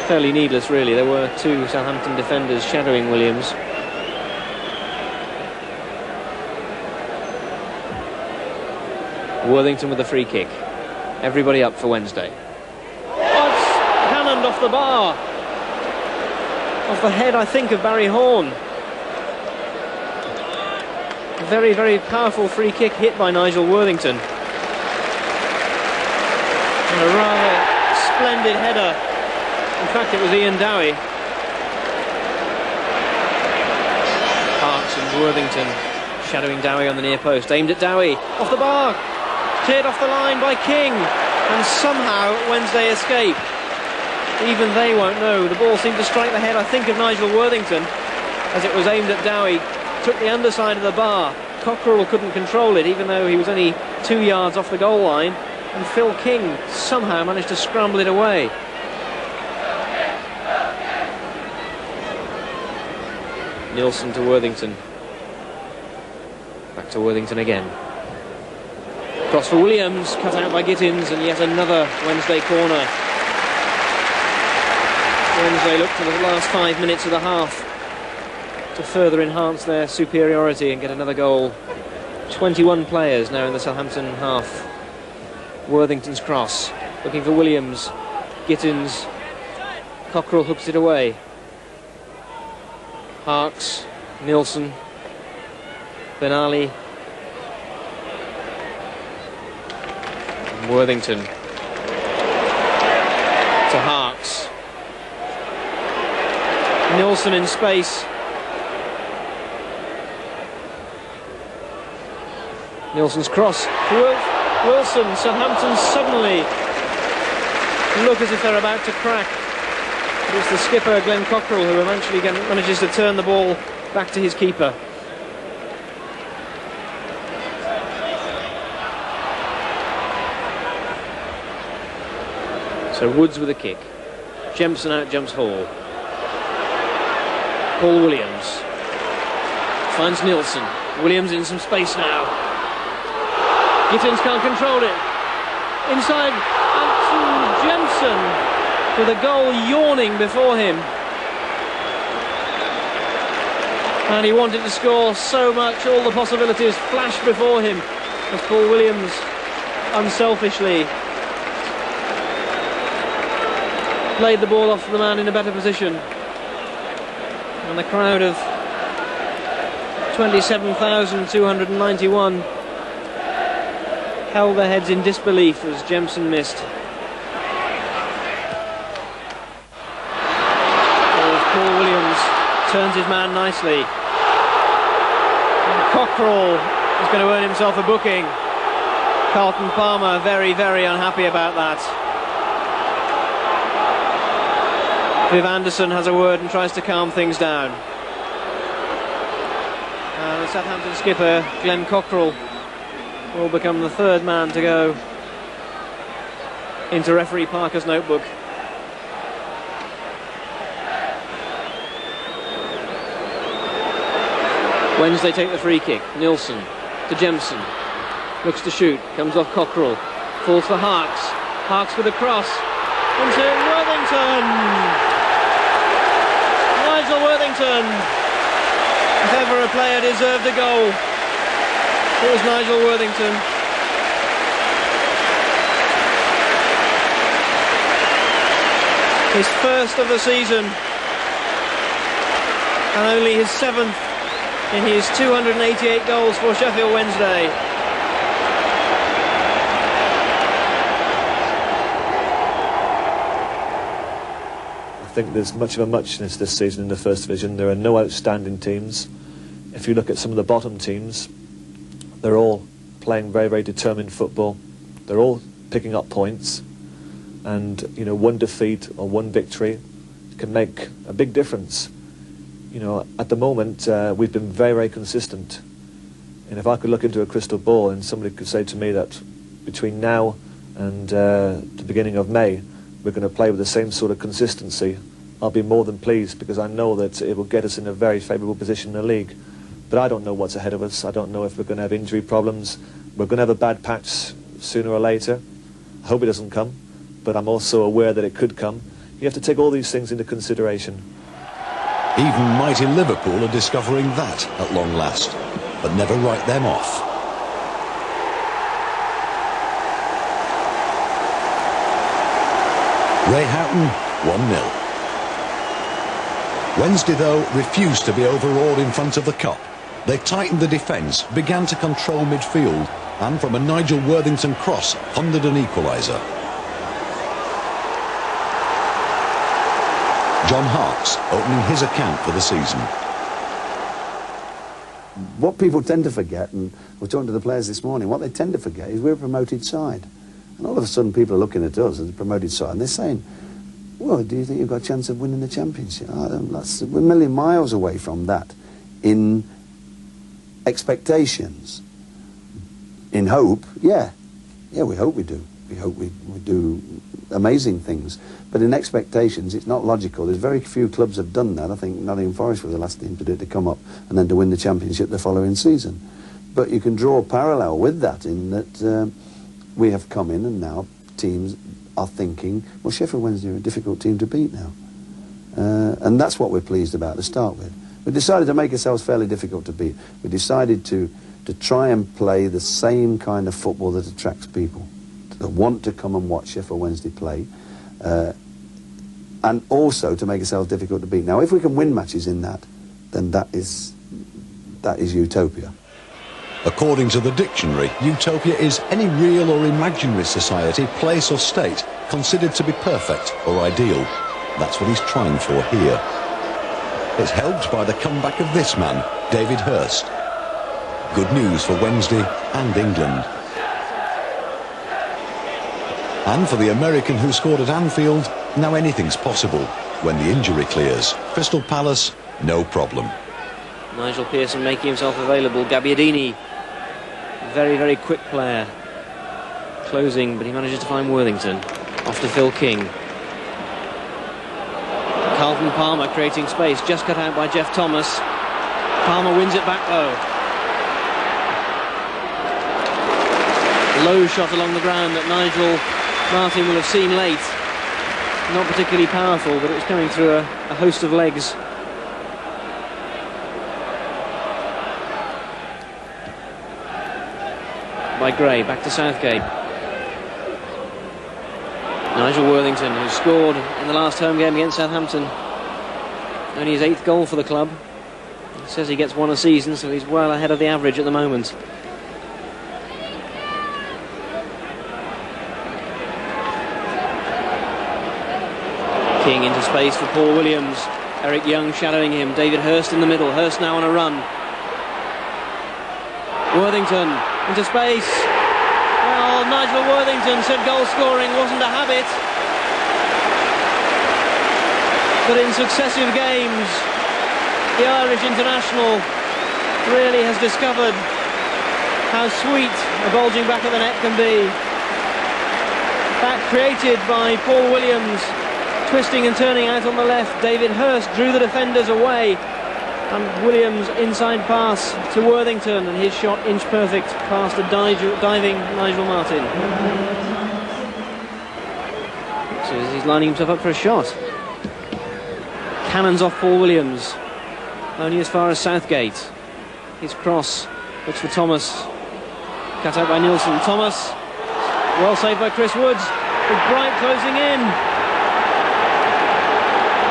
Fairly needless really, there were 2 Southampton defenders shadowing Williams. Worthington with the free kick. Everybody up for Wednesday. Off the bar, off the head I think of Barry Horn. A very, very powerful free kick hit by Nigel Worthington. And a rather splendid header. In fact it was Ian Dowie. Harks and Worthington shadowing Dowie on the near post, aimed at Dowie, off the bar, cleared off the line by King, and somehow Wednesday escape. Even they won't know. The ball seemed to strike the head, I think, of Nigel Worthington as it was aimed at Dowie. Took the underside of the bar. Cockerell couldn't control it, even though he was only 2 yards off the goal line. And Phil King somehow managed to scramble it away. Nilsson to Worthington. Back to Worthington again. Cross for Williams, cut out by Gittins, and yet another Wednesday corner. Wednesday look to the last 5 minutes of the half to further enhance their superiority and get another goal. 21 players now in the Southampton half. Worthington's cross, looking for Williams. Gittins. Cockerell hooks it away. Harks, Nilsson, Benali, and Worthington to Harks. Nilsson in space. Nilsson's cross. Wilson. Southampton suddenly look as if they're about to crack. It's the skipper, Glenn Cockerell, who eventually manages to turn the ball back to his keeper. So Woods with a kick. Jempson out jumps Hall. Paul Williams finds Nilsson. Williams in some space now. Gittins can't control it. Inside, Anton Jempson with a goal yawning before him. And he wanted to score so much, all the possibilities flashed before him as Paul Williams unselfishly played the ball off to the man in a better position. And the crowd of 27,291 held their heads in disbelief as Jempson missed. Paul Williams turns his man nicely. And Cockerell is going to earn himself a booking. Carlton Palmer very, very unhappy about that. Viv Anderson has a word and tries to calm things down. The Southampton skipper, Glenn Cockerell, will become the third man to go into referee Parker's notebook. Wednesday take the free kick. Nilsson to Jempson. Looks to shoot. Comes off Cockerell. Falls for Harks. Harks with a cross. Into Worthington. Nigel Worthington. If ever a player deserved a goal, it was Nigel Worthington. His first of the season. and only his 7th in his 288 goals for Sheffield Wednesday. I think there's much of a muchness this season in the First Division. There are no outstanding teams. If you look at some of the bottom teams, they're all playing very, very determined football. They're all picking up points, and you know, one defeat or one victory can make a big difference. You know, at the moment we've been very, very consistent, and if I could look into a crystal ball and somebody could say to me that between now and the beginning of May we're going to play with the same sort of consistency, I'll be more than pleased, because I know that it will get us in a very favourable position in the league. But I don't know what's ahead of us. I don't know if we're going to have injury problems. We're going to have a bad patch sooner or later. I hope it doesn't come, but I'm also aware that it could come. You have to take all these things into consideration. Even mighty Liverpool are discovering that at long last, but never write them off. Ray Houghton, 1-0. Wednesday, though, refused to be overawed in front of the Kop. They tightened the defence, began to control midfield, and from a Nigel Worthington cross, pondered an equaliser. John Harkes opening his account for the season. What people tend to forget, and we're talking to the players this morning, what they tend to forget is we're a promoted side. And all of a sudden people are looking at us as a promoted side and they're saying, well, do you think you've got a chance of winning the championship? We're a million miles away from that in expectations. In hope, yeah, we hope we do. We hope we do amazing things. But in expectations, it's not logical. There's very few clubs have done that. I think Nottingham Forest was the last team to do it, to come up and then to win the championship the following season. But you can draw a parallel with that in that we have come in and now teams are thinking, well, Sheffield Wednesday are a difficult team to beat now. And that's what we're pleased about to start with. We decided to make ourselves fairly difficult to beat. We decided to try and play the same kind of football that attracts people, that want to come and watch Sheffield Wednesday play, and also to make ourselves difficult to beat. Now, if we can win matches in that, then that is utopia. According to the dictionary, utopia is any real or imaginary society, place or state considered to be perfect or ideal. That's what he's trying for here. It's helped by the comeback of this man, David Hirst. Good news for Wednesday and England. And for the American who scored at Anfield, now anything's possible when the injury clears. Crystal Palace, no problem. Nigel Pearson making himself available. Gabbiadini, very, very quick player. Closing, but he manages to find Worthington. Off to Phil King. Carlton Palmer creating space, just cut out by Jeff Thomas. Palmer wins it back though. Low shot along the ground that Nigel Martin will have seen late. Not particularly powerful, but it was coming through a host of legs. By Gray, back to Southgate. Nigel Worthington, who scored in the last home game against Southampton. Only his 8th goal for the club. He says he gets one a season, so he's well ahead of the average at the moment. King into space for Paul Williams. Eric Young shadowing him. David Hirst in the middle. Hirst now on a run. Worthington into space. Well, Nigel Worthington said goal scoring wasn't a habit. But in successive games, the Irish international really has discovered how sweet a bulging back of the net can be. That created by Paul Williams, twisting and turning out on the left. David Hirst drew the defenders away. And Williams' inside pass to Worthington, and his shot inch perfect past a diving Nigel Martin. So he's lining himself up for a shot. Cannons off Paul Williams, only as far as Southgate. His cross looks for Thomas, cut out by Nielsen. Thomas, well saved by Chris Woods, with Bright closing in.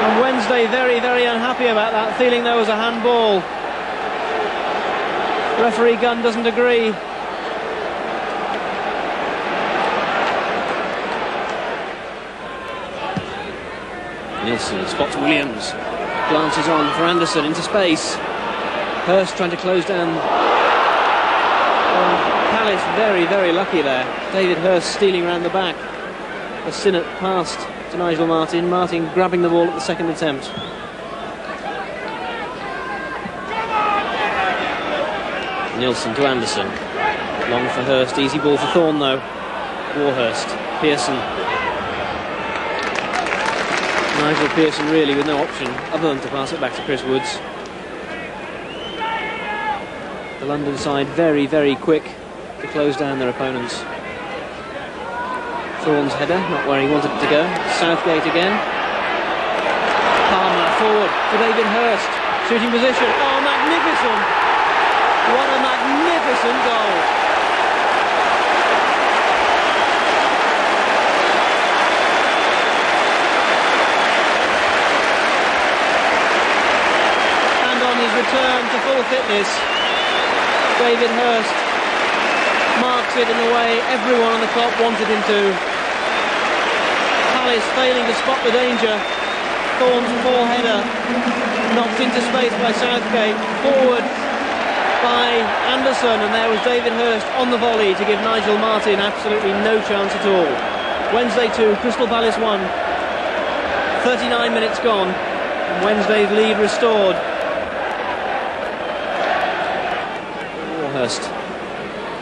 And Wednesday very, very unhappy about that, feeling there was a handball. Referee Gunn doesn't agree. Nielsen spots Williams, glances on for Anderson into space. Hurst trying to close down. Palace very, very lucky there. David Hurst stealing around the back. A Sinnott passed to Nigel Martin. Martin grabbing the ball at the second attempt. Nielsen to Anderson. Long for Hurst. Easy ball for Thorne though. Warhurst. Pearson. Nigel Pearson really with no option other than to pass it back to Chris Woods. The London side very, very quick to close down their opponents. Thorne's header, not where he wanted it to go. Southgate again. Palmer forward for David Hurst. Shooting position. Oh, magnificent! What a magnificent goal! And on his return to full fitness, David Hurst marks it in the way everyone on the clock wanted him to. Palace failing to spot the danger. Thorne's ball header knocked into space by Southgate. Forward by Anderson, and there was David Hurst on the volley to give Nigel Martin absolutely no chance at all. Wednesday 2, Crystal Palace 1. 39 minutes gone, and Wednesday's lead restored. Warhurst.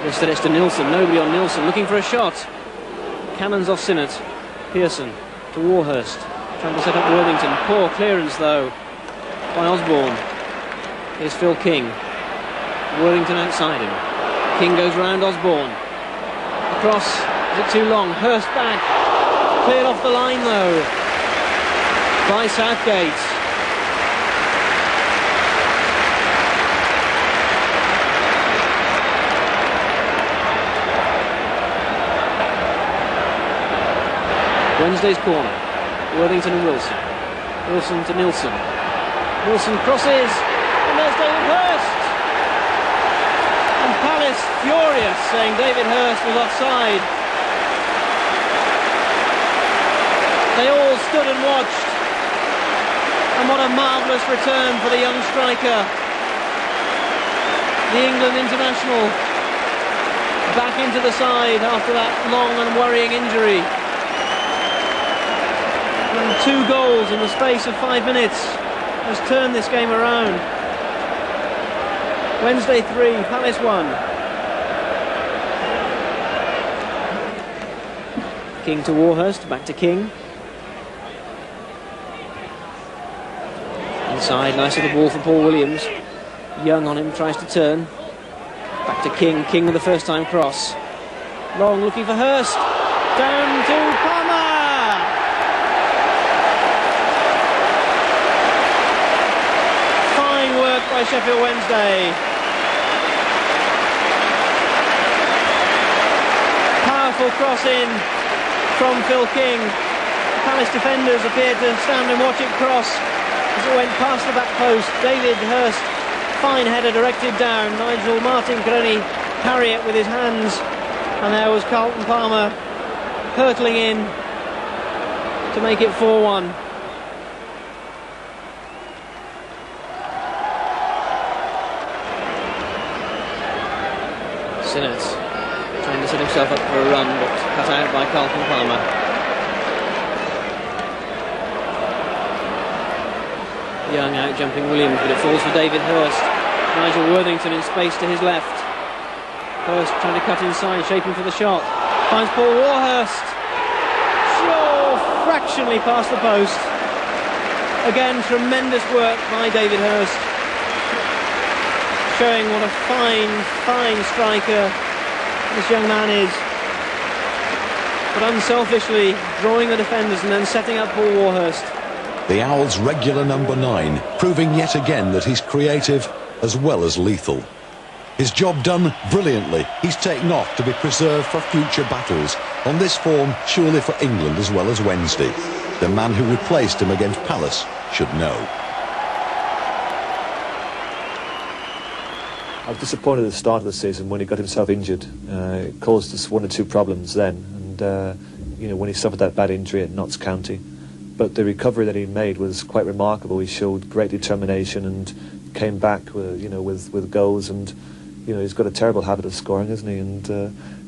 Instead it's to Nielsen, nobody on Nielsen, looking for a shot. Cannons off Sinnott. Pearson to Warhurst, trying to set up Worthington. Poor clearance though by Osborne. Here's Phil King. Worthington outside him. King goes round Osborne. Across, is it too long? Hurst back. Cleared off the line though by Southgate. Wednesday's corner. Worthington and Wilson. Wilson to Nielsen. Wilson crosses, and there's David Hurst. And Palace furious, saying David Hurst was offside. They all stood and watched. And what a marvellous return for the young striker. The England international back into the side after that long and worrying injury. And 2 goals in the space of 5 minutes has turned this game around. Wednesday 3, Palace 1. King to Warhurst, back to King. Inside, nice little ball for Paul Williams. Young on him, tries to turn. Back to King, King with the first time cross. Long looking for Hurst. Down to Palmer. By Sheffield Wednesday. Powerful cross in from Phil King. Palace defenders appeared to stand and watch it cross as it went past the back post. David Hurst, fine header directed down. Nigel Martin could only parry it with his hands, and there was Carlton Palmer hurtling in to make it 4-1. Sinnott trying to set himself up for a run, but cut out by Carlton Palmer. Young out jumping Williams, but it falls for David Hurst. Nigel Worthington in space to his left. Hurst trying to cut inside, shaping for the shot. Finds Paul Warhurst. Sure, fractionally past the post. Again, tremendous work by David Hurst, showing what a fine, fine striker this young man is. But unselfishly drawing the defenders and then setting up Paul Warhurst. The Owls' regular number 9, proving yet again that he's creative as well as lethal. His job done brilliantly. He's taken off to be preserved for future battles. On this form, surely for England as well as Wednesday. the man who replaced him against Palace should know. I was disappointed at the start of the season when he got himself injured. It caused us 1 or 2 problems then, and you know, when he suffered that bad injury at Notts County. But the recovery that he made was quite remarkable. He showed great determination and came back with, you know, with goals, and you know, he's got a terrible habit of scoring, isn't he? And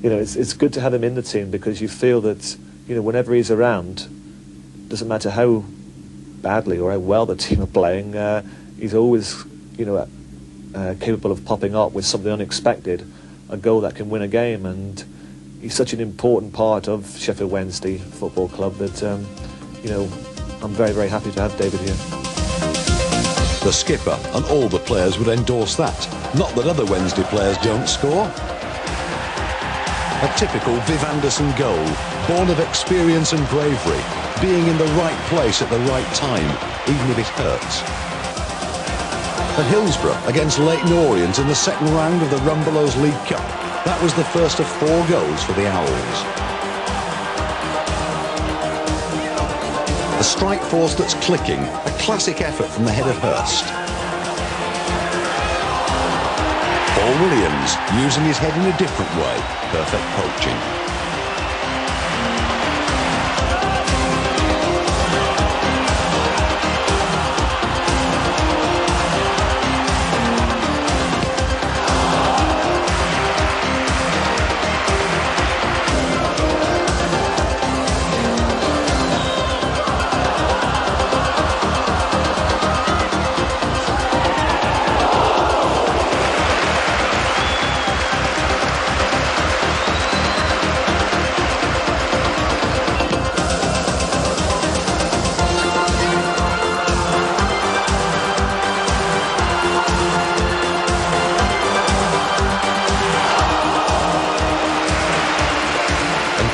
you know, it's good to have him in the team, because you feel that, you know, whenever he's around, doesn't matter how badly or how well the team are playing, he's always, you know, capable of popping up with something unexpected, a goal that can win a game. And he's such an important part of Sheffield Wednesday Football Club that, you know, I'm very, very happy to have David here. The skipper and all the players would endorse that. Not that other Wednesday players don't score. A typical Viv Anderson goal, born of experience and bravery, being in the right place at the right time, even if it hurts. At Hillsborough against Leyton Orient in the second round of the Rumbelows League Cup, that was the first of 4 goals for the Owls. A strike force that's clicking, a classic effort from the head of Hurst. Paul Williams using his head in a different way, perfect poaching.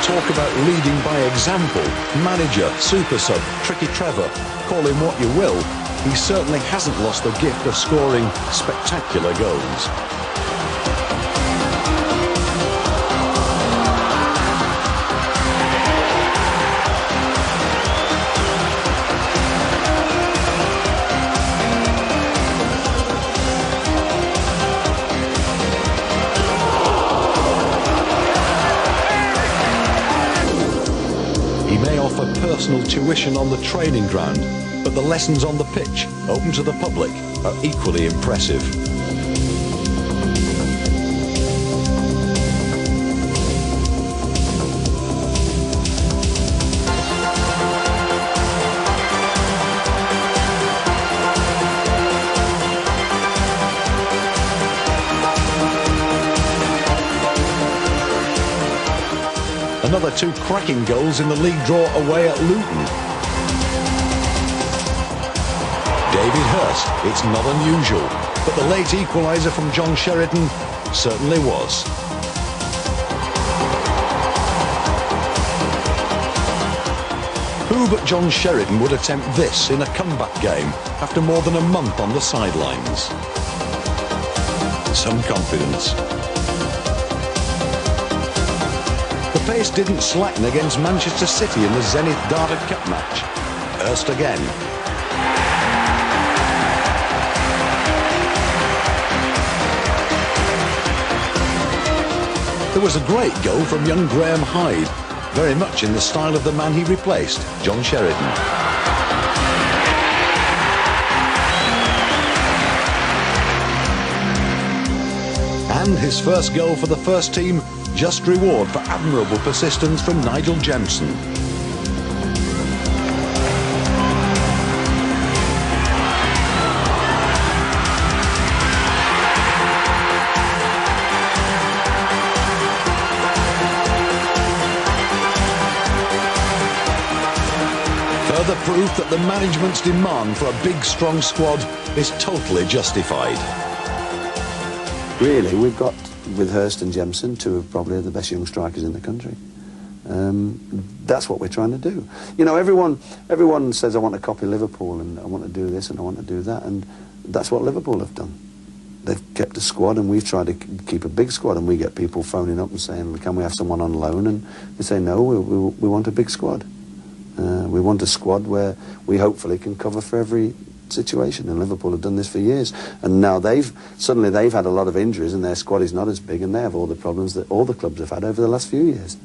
Talk about leading by example, manager, super sub, tricky Trevor, call him what you will, he certainly hasn't lost the gift of scoring spectacular goals. He may offer personal tuition on the training ground, but the lessons on the pitch, open to the public, are equally impressive. Another 2 cracking goals in the league draw away at Luton. David Hurst, it's not unusual, but the late equaliser from John Sheridan certainly was. Who but John Sheridan would attempt this in a comeback game after more than a month on the sidelines? Some confidence. The pace didn't slacken against Manchester City in the Zenith Data Cup match. Hurst again. There was a great goal from young Graham Hyde, very much in the style of the man he replaced, John Sheridan. And his first goal for the first team, just reward for admirable persistence from Nigel Jemson. Further proof that the management's demand for a big, strong squad is totally justified. Really, we've got, with Hurst and Jemson, 2 of probably the best young strikers in the country. That's what we're trying to do. You know, everyone says, I want to copy Liverpool, and I want to do this and I want to do that, and that's what Liverpool have done. They've kept a squad, and we've tried to keep a big squad, and we get people phoning up and saying, can we have someone on loan? And they say, no, we want a big squad. We want a squad where we hopefully can cover for every situation, and Liverpool have done this for years, and now they've had a lot of injuries and their squad is not as big, and they have all the problems that all the clubs have had over the last few years.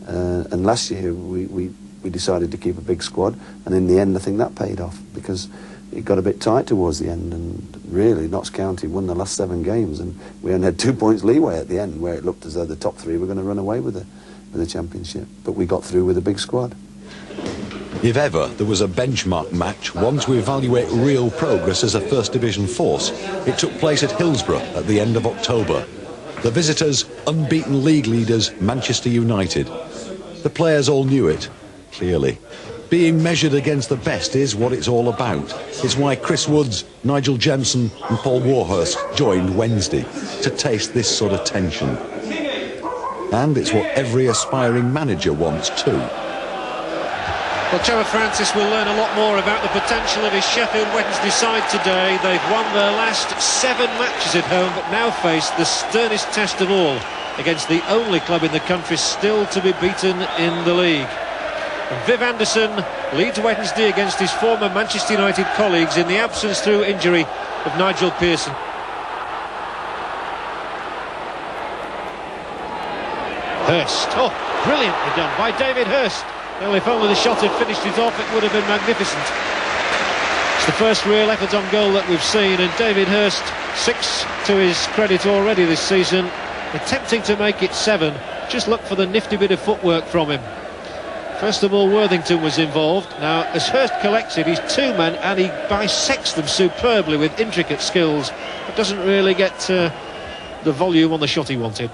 And last year we decided to keep a big squad, and in the end I think that paid off, because it got a bit tight towards the end, and really Notts County won the last 7 games, and we only had 2 points leeway at the end, where it looked as though the top 3 were going to run away with the championship, but we got through with a big squad. If ever there was a benchmark match, one to evaluate real progress as a First Division force, it took place at Hillsborough at the end of October. The visitors, unbeaten league leaders Manchester United. The players all knew it, clearly. Being measured against the best is what it's all about. It's why Chris Woods, Nigel Jensen and Paul Warhurst joined Wednesday, to taste this sort of tension. And it's what every aspiring manager wants too. Well, Trevor Francis will learn a lot more about the potential of his Sheffield Wednesday side today. They've won their last 7 matches at home, but now face the sternest test of all against the only club in the country still to be beaten in the league. And Viv Anderson leads Wednesday against his former Manchester United colleagues in the absence through injury of Nigel Pearson. Hurst, oh, brilliantly done by David Hurst. Well, if only the shot had finished it off, it would have been magnificent. It's the first real effort on goal that we've seen, and David Hurst, 6 to his credit already this season, attempting to make it 7. Just look for the nifty bit of footwork from him. First of all, Worthington was involved. Now, as Hurst collects it, he's 2 men, and he bisects them superbly with intricate skills, but doesn't really get the volume on the shot he wanted.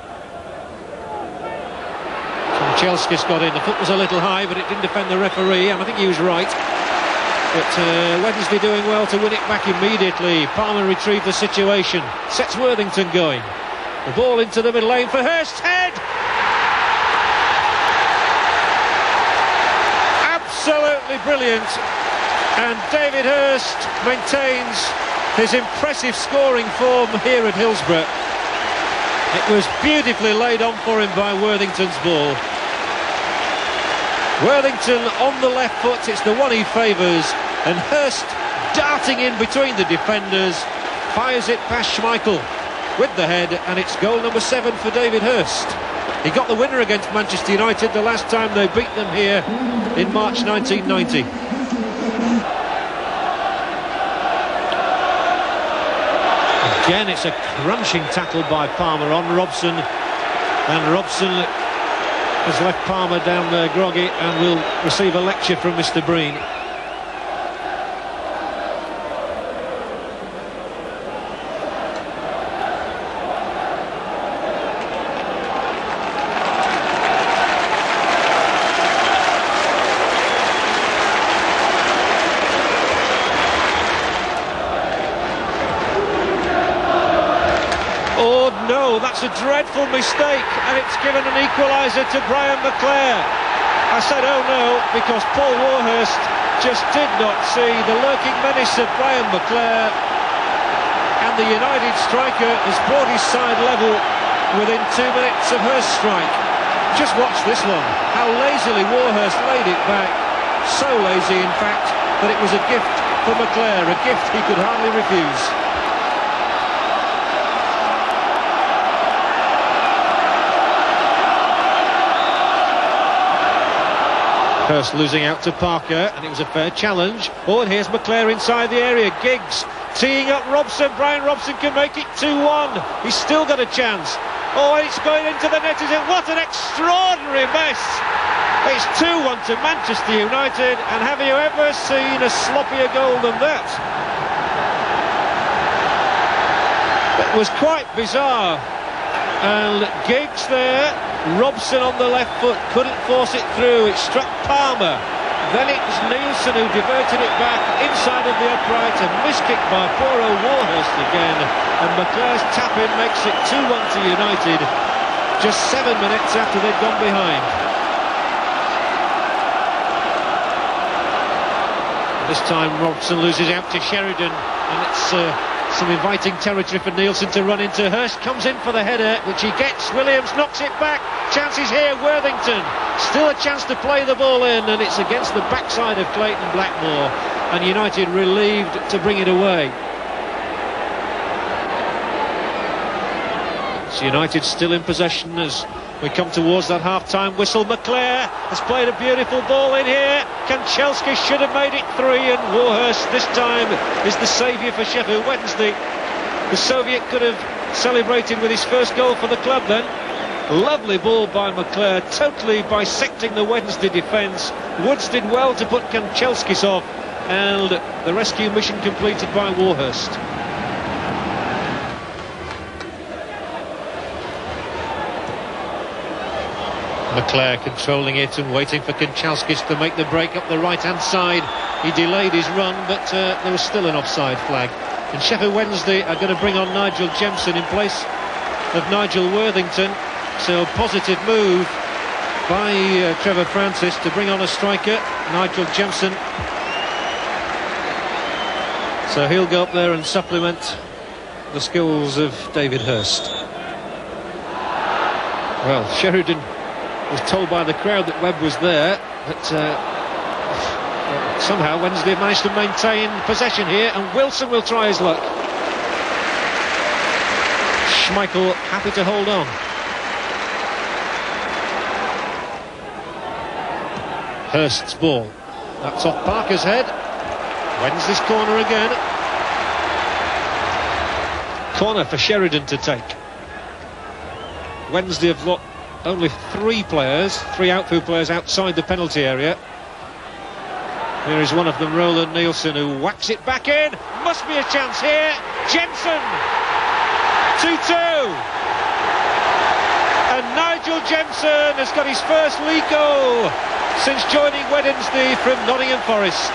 Chelskis got in. The foot was a little high, but it didn't defend the referee, and I think he was right. But Wednesday doing well to win it back immediately. Palmer retrieved the situation, sets Worthington going. The ball into the middle lane for Hurst's head. Absolutely brilliant. And David Hurst maintains his impressive scoring form here at Hillsborough. It was beautifully laid on for him by Worthington's ball. Worthington on the left foot, it's the one he favours, and Hurst darting in between the defenders, fires it past Schmeichel with the head, and it's goal number 7 for David Hurst. He got the winner against Manchester United the last time they beat them here in March 1990. Again, it's a crunching tackle by Palmer on Robson, and Robson has left Palmer down there groggy and will receive a lecture from Mr. Breen. That's a dreadful mistake, and it's given an equaliser to Brian McClair. I said oh no because Paul Warhurst just did not see the lurking menace of Brian McClair, and the United striker has brought his side level within 2 minutes of Hurst's strike. Just watch this one, how lazily Warhurst laid it back, so lazy in fact that it was a gift for McClair, a gift he could hardly refuse. Hurst losing out to Parker, and it was a fair challenge. Oh, and here's McClair inside the area. Giggs teeing up Robson. Brian Robson can make it 2-1. He's still got a chance. Oh, and it's going into the net, is it? What an extraordinary mess. It's 2-1 to Manchester United, and have you ever seen a sloppier goal than that? It was quite bizarre. And Giggs there. Robson on the left foot, couldn't force it through, it struck Palmer. Then it was Nielsen who diverted it back inside of the upright, and miskick by poor old Warhurst again. And McClair's tap-in makes it 2-1 to United, just 7 minutes after they'd gone behind. This time Robson loses out to Sheridan, and it's Some inviting territory for Nielsen to run into. Hurst comes in for the header, which he gets. Williams knocks it back. Chances here, Worthington. Still a chance to play the ball in, and it's against the backside of Clayton Blackmore. And United relieved to bring it away. So United still in possession as we come towards that half-time whistle. McClare has played a beautiful ball in here. Kanchelski should have made it 3, and Warhurst this time is the saviour for Sheffield Wednesday. The Soviet could have celebrated with his first goal for the club then. Lovely ball by McClare, totally bisecting the Wednesday defence. Woods did well to put Kanchelskis off, and the rescue mission completed by Warhurst. McClare controlling it and waiting for Kanchelskis to make the break up the right-hand side. He delayed his run, but there was still an offside flag. And Sheffield Wednesday are going to bring on Nigel Jemson in place of Nigel Worthington. So positive move by Trevor Francis to bring on a striker, Nigel Jemson. So he'll go up there and supplement the skills of David Hurst. Well, Sheridan was told by the crowd that Webb was there, but somehow Wednesday have managed to maintain possession here, and Wilson will try his luck. Schmeichel happy to hold on. Hurst's ball. That's off Parker's head. Wednesday's corner again. Corner for Sheridan to take. Wednesday have got only 3 outfield players outside the penalty area. Here is one of them, Roland Nielsen, who whacks it back in. Must be a chance here. Jemson! 2-2. And Nigel Jemson has got his first league goal since joining Wednesday from Nottingham Forest.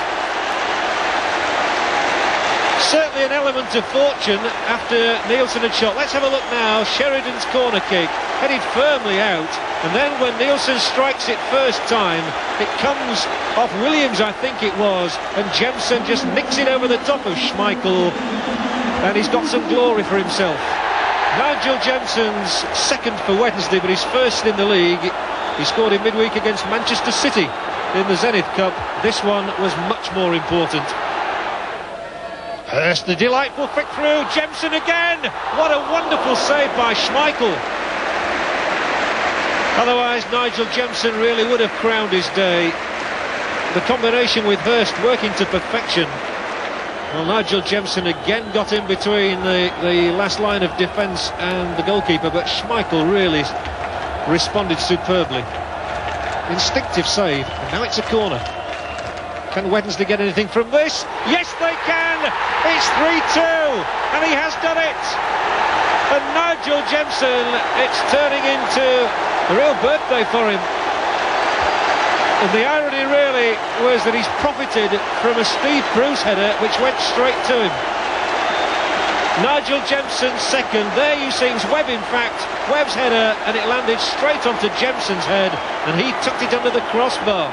Certainly an element of fortune after Nielsen had shot. Let's have a look now. Sheridan's corner kick, headed firmly out, and then when Nielsen strikes it first time, it comes off Williams, I think it was, and Jemson just nicks it over the top of Schmeichel, and he's got some glory for himself. Nigel Jemson's second for Wednesday, but his first in the league. He scored in midweek against Manchester City in the Zenith Cup. This one was much more important. Hurst, the delightful flick through. Jemson again. What a wonderful save by Schmeichel. Otherwise, Nigel Jemson really would have crowned his day. The combination with Hurst working to perfection. Well, Nigel Jemson again got in between the last line of defence and the goalkeeper, but Schmeichel really responded superbly. Instinctive save, and now it's a corner. Can Wednesday get anything from this? Yes, they can! It's 3-2, and he has done it! And Nigel Jemson, it's turning into a real birthday for him. And the irony really was that he's profited from a Steve Bruce header which went straight to him. Nigel Jemson's second. There you see it's Webb, in fact. Webb's header, and it landed straight onto Jemson's head, and he tucked it under the crossbar.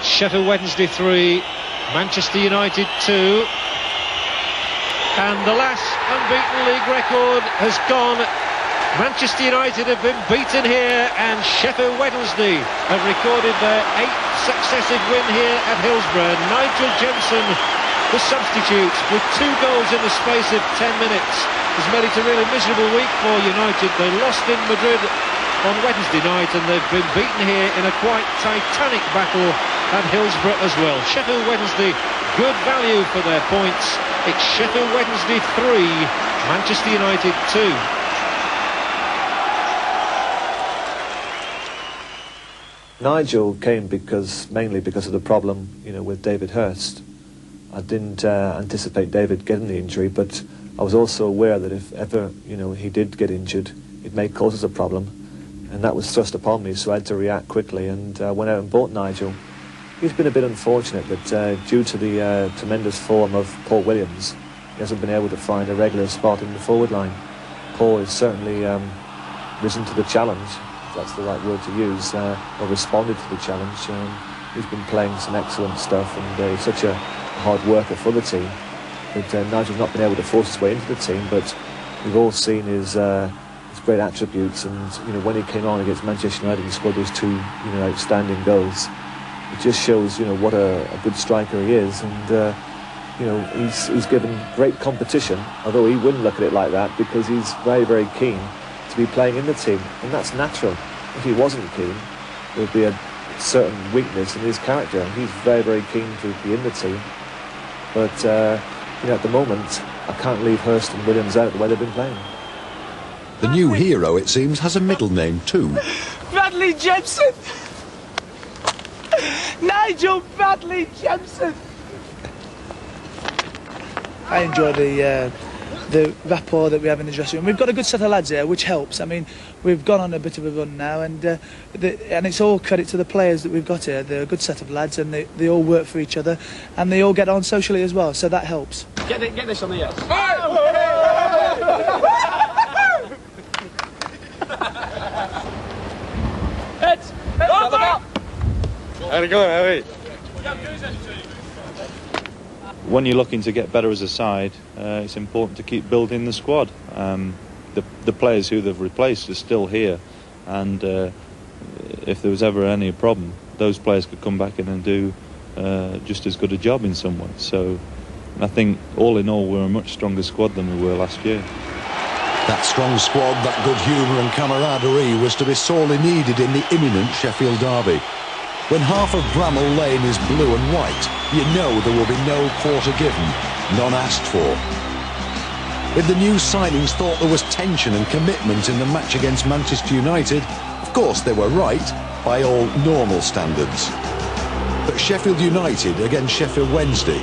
Sheffield Wednesday 3, Manchester United 2, and the last unbeaten league record has gone. Manchester United have been beaten here, and Sheffield Wednesday have recorded their 8th successive win here at Hillsborough. Nigel Jemson, the substitute, with 2 goals in the space of 10 minutes, has made it a really miserable week for United. They lost in Madrid on Wednesday night, and they've been beaten here in a quite titanic battle at Hillsborough as well. Sheffield Wednesday, good value for their points. It's Sheffield Wednesday 3, Manchester United 2. Nigel came mainly because of the problem, with David Hurst. I didn't anticipate David getting the injury, but I was also aware that if ever, he did get injured, it may cause us a problem, and that was thrust upon me, so I had to react quickly and went out and bought Nigel. He's been a bit unfortunate that due to the tremendous form of Paul Williams, he hasn't been able to find a regular spot in the forward line. Paul has certainly risen to the challenge, if that's the right word to use, or responded to the challenge. He's been playing some excellent stuff, and he's such a hard worker for the team. But Nigel's not been able to force his way into the team, but we've all seen his great attributes, and when he came on against Manchester United and scored those 2 outstanding goals, it just shows what a good striker he is, and he's given great competition, although he wouldn't look at it like that because he's very, very keen to be playing in the team, and that's natural. If he wasn't keen, there would be a certain weakness in his character, and he's very, very keen to be in the team. But at the moment, I can't leave Hurst and Williams out the way they've been playing. The new hero, it seems, has a middle name too. Bradley Jepson! Nigel Bradley Jepson! I enjoy the rapport that we have in the dressing room. We've got a good set of lads here, which helps. I mean, we've gone on a bit of a run now, and it's all credit to the players that we've got here. They're a good set of lads, and they all work for each other, and they all get on socially as well, so that helps. Get this on the edge. Heads! How's it going, Harry? When you're looking to get better as a side, it's important to keep building the squad. The players who they've replaced are still here, and if there was ever any problem, those players could come back in and do just as good a job in some way. So I think all in all we're a much stronger squad than we were last year. That strong squad, that good humour and camaraderie was to be sorely needed in the imminent Sheffield derby. When half of Bramall Lane is blue and white, you know there will be no quarter given, none asked for. If the new signings thought there was tension and commitment in the match against Manchester United, of course they were right, by all normal standards. But Sheffield United against Sheffield Wednesday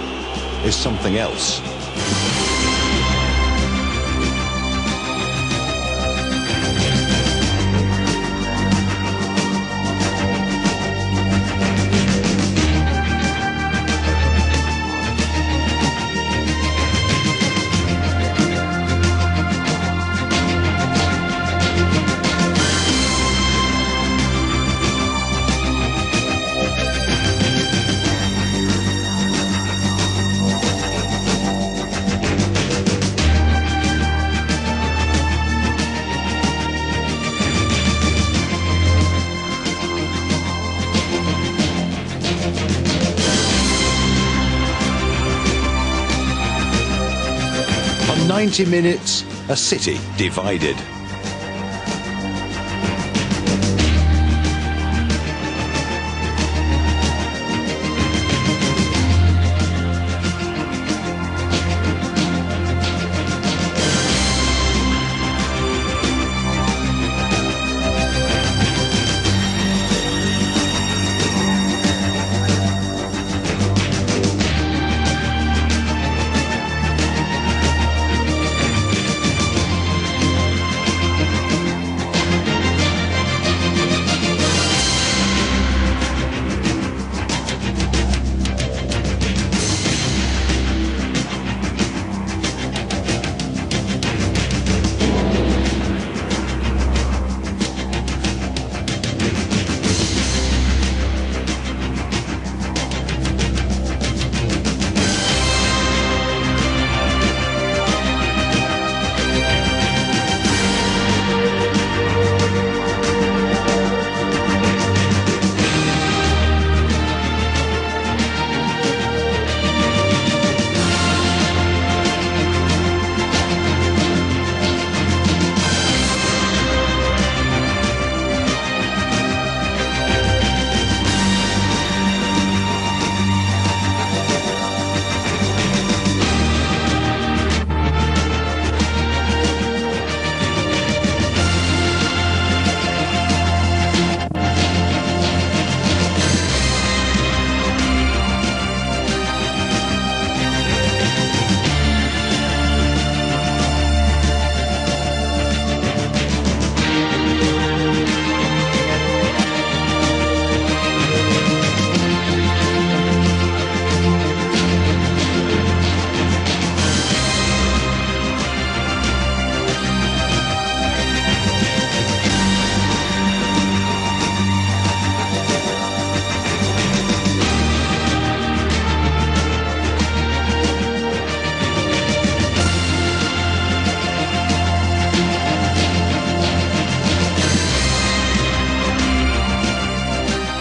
is something else. On 90 minutes, a city divided.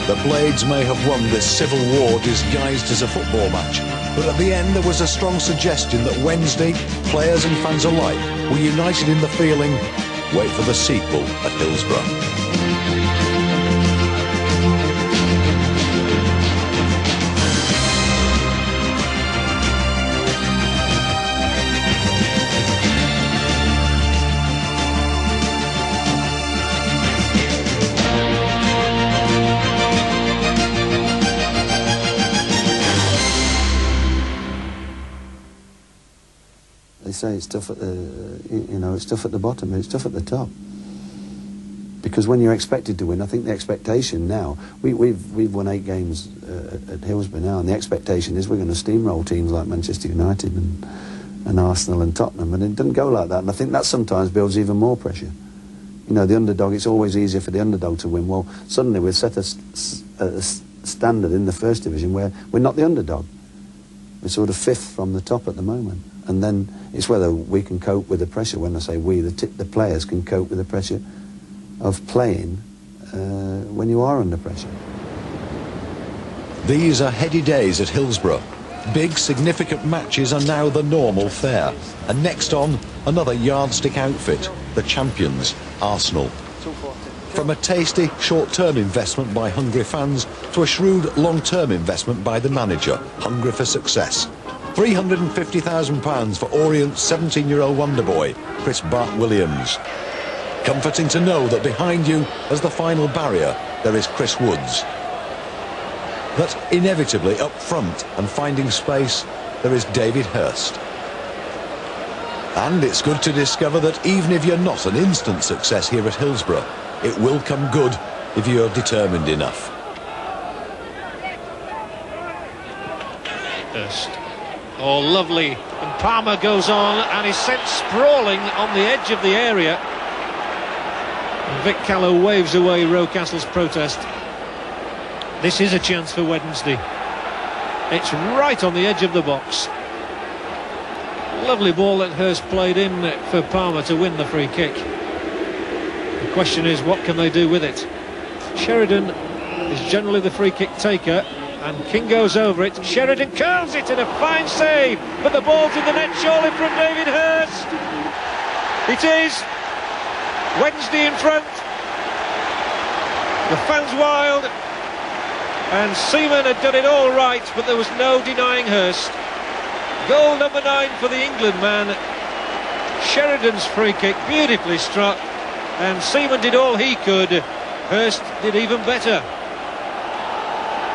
The Blades may have won this civil war disguised as a football match, but at the end there was a strong suggestion that Wednesday, players and fans alike, were united in the feeling, wait for the sequel at Hillsborough. They say it's tough at the, it's tough at the bottom, but it's tough at the top. Because when you're expected to win, I think the expectation now, we've won 8 games at Hillsborough now, and the expectation is we're going to steamroll teams like Manchester United and Arsenal and Tottenham, and it doesn't go like that. And I think that sometimes builds even more pressure. You know, the underdog, it's always easier for the underdog to win. Well, suddenly we've set a standard in the first division where we're not the underdog. We're sort of 5th from the top at the moment. And then it's whether we can cope with the pressure. When I say we, the players can cope with the pressure of playing when you are under pressure. These are heady days at Hillsborough. Big, significant matches are now the normal fare. And next on, another yardstick outfit, the champions, Arsenal. From a tasty, short-term investment by hungry fans to a shrewd, long-term investment by the manager, hungry for success. £350,000 for Orient's 17-year-old wonder boy, Chris Bart-Williams. Comforting to know that behind you, as the final barrier, there is Chris Woods. That inevitably up front and finding space, there is David Hurst. And it's good to discover that even if you're not an instant success here at Hillsborough, it will come good if you're determined enough. Hurst. Oh, lovely. And Palmer goes on and is sent sprawling on the edge of the area. And Vic Callow waves away Rocastle's protest. This is a chance for Wednesday. It's right on the edge of the box. Lovely ball that Hurst played in for Palmer to win the free kick. The question is, what can they do with it? Sheridan is generally the free kick taker. And King goes over it. Sheridan curls it in a fine save. But the ball's in the net, surely, from David Hurst. It is. Wednesday in front. The fans wild. And Seaman had done it all right, but there was no denying Hurst. Goal number 9 for the England man. Sheridan's free kick, beautifully struck. And Seaman did all he could. Hurst did even better.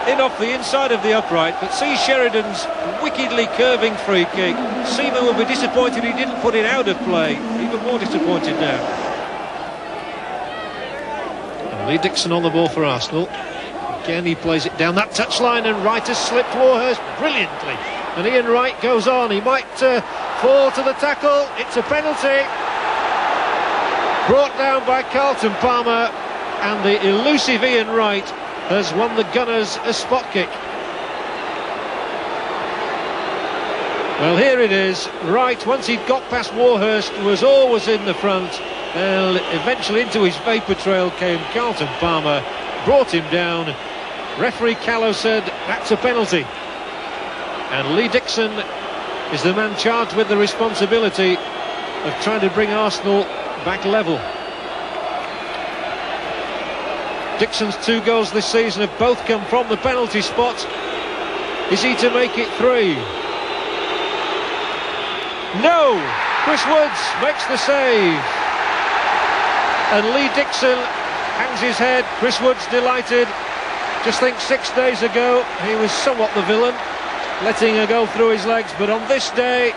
In off the inside of the upright, but see Sheridan's wickedly curving free kick. Seaman will be disappointed he didn't put it out of play. Even more disappointed now. And Lee Dixon on the ball for Arsenal. Again, he plays it down that touchline, and Wright has slipped Warhurst brilliantly. And Ian Wright goes on. He might fall to the tackle. It's a penalty. Brought down by Carlton Palmer, and the elusive Ian Wright has won the Gunners a spot kick. Well, here it is. Wright, once he'd got past Warhurst, was always in the front. Eventually into his vapour trail came Carlton Palmer, brought him down. Referee Callow said that's a penalty. And Lee Dixon is the man charged with the responsibility of trying to bring Arsenal back level. Dixon's 2 goals this season have both come from the penalty spot. Is he to make it 3? No! Chris Woods makes the save. And Lee Dixon hangs his head. Chris Woods delighted. Just think 6 days ago he was somewhat the villain, letting a go through his legs, but on this day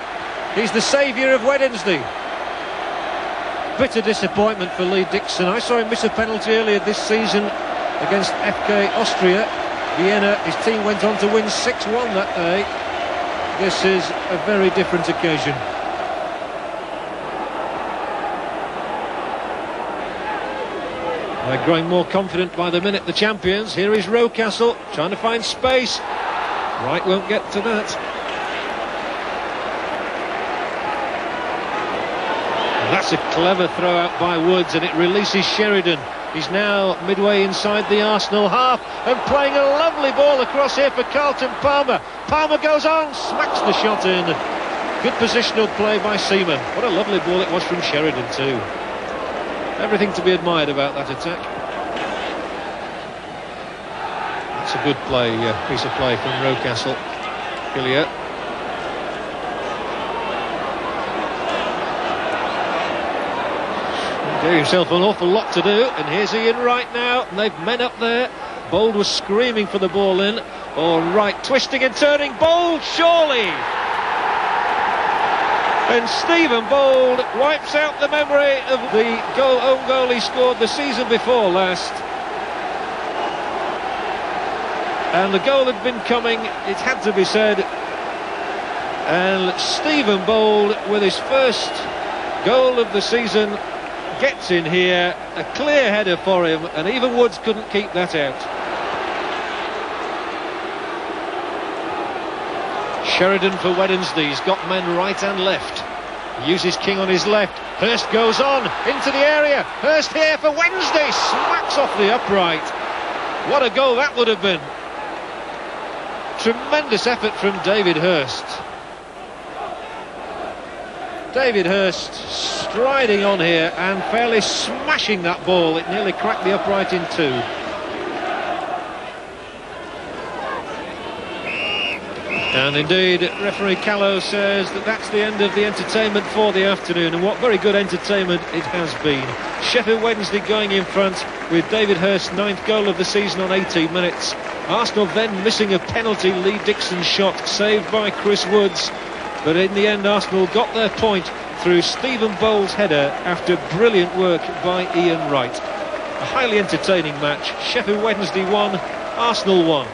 he's the saviour of Wednesday. Bitter disappointment for Lee Dixon. I saw him miss a penalty earlier this season against FK Austria Vienna. His team went on to win 6-1 that day. This is a very different occasion. They're growing more confident by the minute, the champions. Here is Rocastle trying to find space. Wright won't get to that. That's a clever throw out by Woods, and it releases Sheridan. He's now midway inside the Arsenal half and playing a lovely ball across here for Carlton Palmer. Palmer goes on, smacks the shot in. Good positional play by Seaman. What a lovely ball it was from Sheridan too. Everything to be admired about that attack. That's a good play, piece of play from Rocastle. Gilliatt. Gave himself an awful lot to do, and here's Ian Wright now, and they've men up there. Bold was screaming for the ball in. Wright twisting and turning. Bold, surely! And Stephen Bold wipes out the memory of the own goal he scored the season before last. And the goal had been coming, it had to be said. And Stephen Bold, with his first goal of the season, gets in here, a clear header for him, and even Woods couldn't keep that out. Sheridan for Wednesday, he's got men right and left. He uses King on his left. Hurst goes on into the area. Hurst here for Wednesday, smacks off the upright. What a goal that would have been. Tremendous effort from David Hurst. David Hurst striding on here and fairly smashing that ball. It nearly cracked the upright in two. And indeed, referee Callow says that that's the end of the entertainment for the afternoon, and what very good entertainment it has been. Sheffield Wednesday going in front with David Hurst's 9th goal of the season on 18 minutes. Arsenal then missing a penalty, Lee Dixon's shot saved by Chris Woods. But in the end, Arsenal got their point through Stephen Bowles' header after brilliant work by Ian Wright. A highly entertaining match. Sheffield Wednesday 1, Arsenal 1.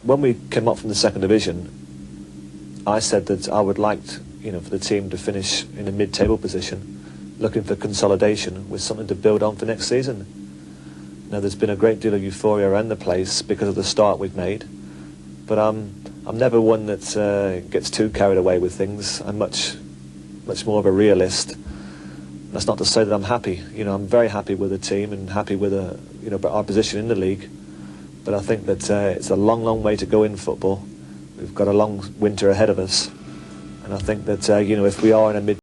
When we came up from the second division, I said that I would like, for the team to finish in a mid-table position, looking for consolidation with something to build on for next season. Now, there's been a great deal of euphoria around the place because of the start we've made. But I'm never one that gets too carried away with things. I'm much more of a realist. That's not to say that I'm happy. I'm very happy with the team and happy with our position in the league. But I think that it's a long, long way to go in football. We've got a long winter ahead of us, and I think that if we are in a mid